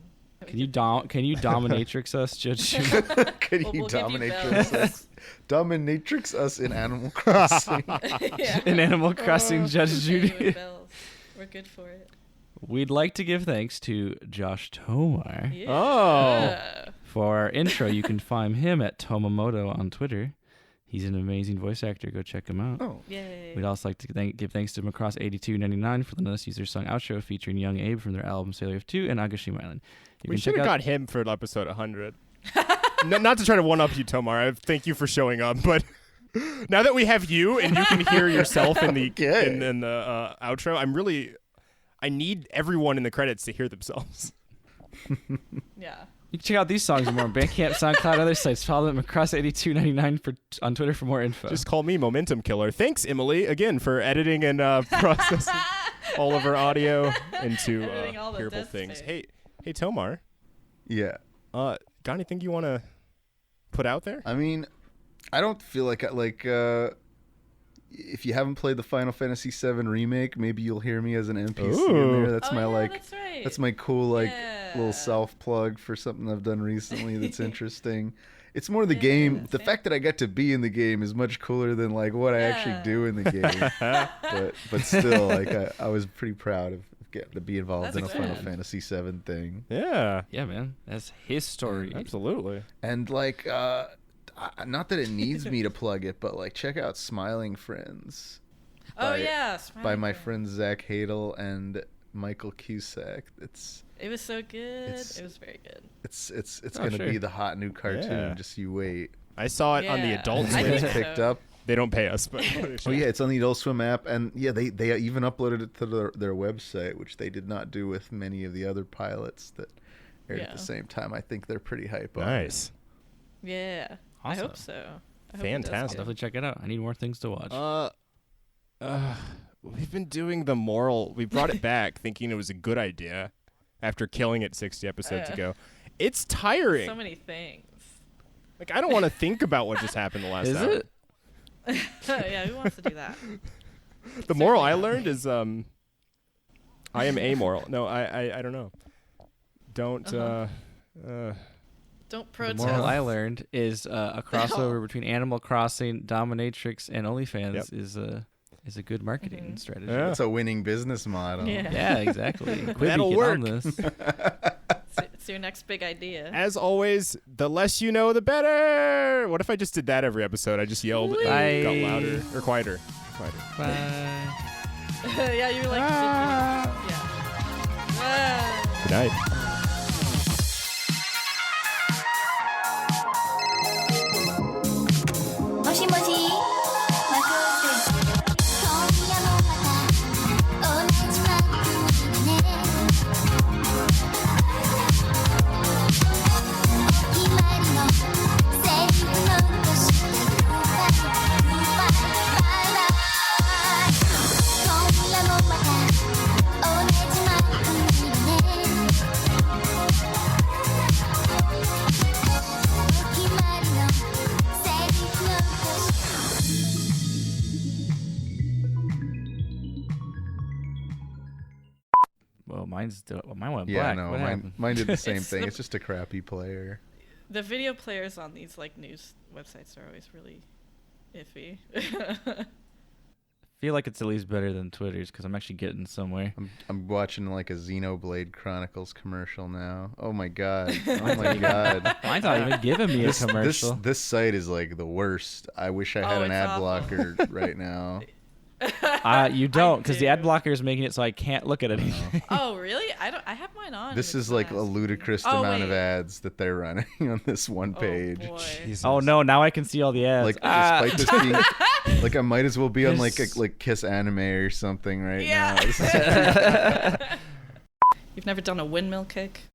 Can you dominatrix us, Judge Judy? Can We'll you give you dominatrix bells. us? Dominatrix us in Animal Crossing. Yeah. In Animal Crossing, Judge Okay, with Judy. bells. We're good for it. We'd like to give thanks to Josh Tomar Yeah. Oh. for our intro. You can find him at Tomamoto on Twitter. He's an amazing voice actor. Go check him out. Oh, Yay. We'd also like to give thanks to Macross8299 for letting us use their song outro featuring Young Abe from their album Sailor of 2 and Agashima Island. We should have got him for episode 100. No, not to try to one-up you, Tomar. I thank you for showing up, but now that we have you and you can hear yourself in the in the outro, I need everyone in the credits to hear themselves. Yeah. You can check out these songs and more on Bandcamp, SoundCloud, other sites. Follow them Macross8299 on Twitter for more info. Just call me Momentum Killer. Thanks, Emily, again, for editing and processing all of our audio into hearable things. Hey, Tomar. Yeah. Got anything you want to put out there? I mean, I don't feel like if you haven't played the Final Fantasy VII remake, maybe you'll hear me as an NPC in there. That's that's my cool little self plug for something I've done recently that's interesting. It's more the game. The fact that I get to be in the game is much cooler than like what I actually do in the game. but still, like I was pretty proud of getting to be involved in a Final Fantasy VII thing. Yeah, man, that's his story. Absolutely. And like, not that it needs me to plug it, but like check out Smiling Friends. By my friends Zach Hadel and Michael Cusack. It was so good. It was very good. It's gonna be the hot new cartoon. Yeah. Just you wait. I saw it on the Adult Swim. It's picked up. They don't pay us, but it's on the Adult Swim app, and they even uploaded it to their website, which they did not do with many of the other pilots that aired at the same time. I think they're pretty hype on it. Nice. Yeah, awesome. I hope so. Fantastic. I'll definitely check it out. I need more things to watch. We've been doing the moral. We brought it back thinking it was a good idea after killing it 60 episodes ago. It's tiring. So many things. Like, I don't want to think about what just happened the last hour. Is it? Yeah, who wants to do that? The moral I learned is I am amoral. No, I don't know. Don't protest. The moral I learned is a crossover between Animal Crossing, Dominatrix, and OnlyFans is a good marketing strategy. Yeah. It's a winning business model. Yeah, exactly. That'll work. On this. It's your next big idea. As always, the less you know, the better. What if I just did that every episode? I just yelled and got louder or quieter. Bye. Yeah, you were like, Good night. Mine went black. No, mine did the same thing. It's just a crappy player. The video players on these like news websites are always really iffy. I feel like it's at least better than Twitter's because I'm actually getting somewhere. I'm watching like a Xenoblade Chronicles commercial now. Oh my god! Oh my god! Mine's not even giving me a commercial. This site is like the worst. I wish I had an ad blocker right now. You don't, because the ad blocker is making it so I can't look at anything. Oh, really? I have mine on. This is like a ludicrous amount of ads that they're running on this one page. Oh no! Now I can see all the ads. Like, despite this being, like I might as well be on like Kiss Anime or something right now. You've never done a windmill kick?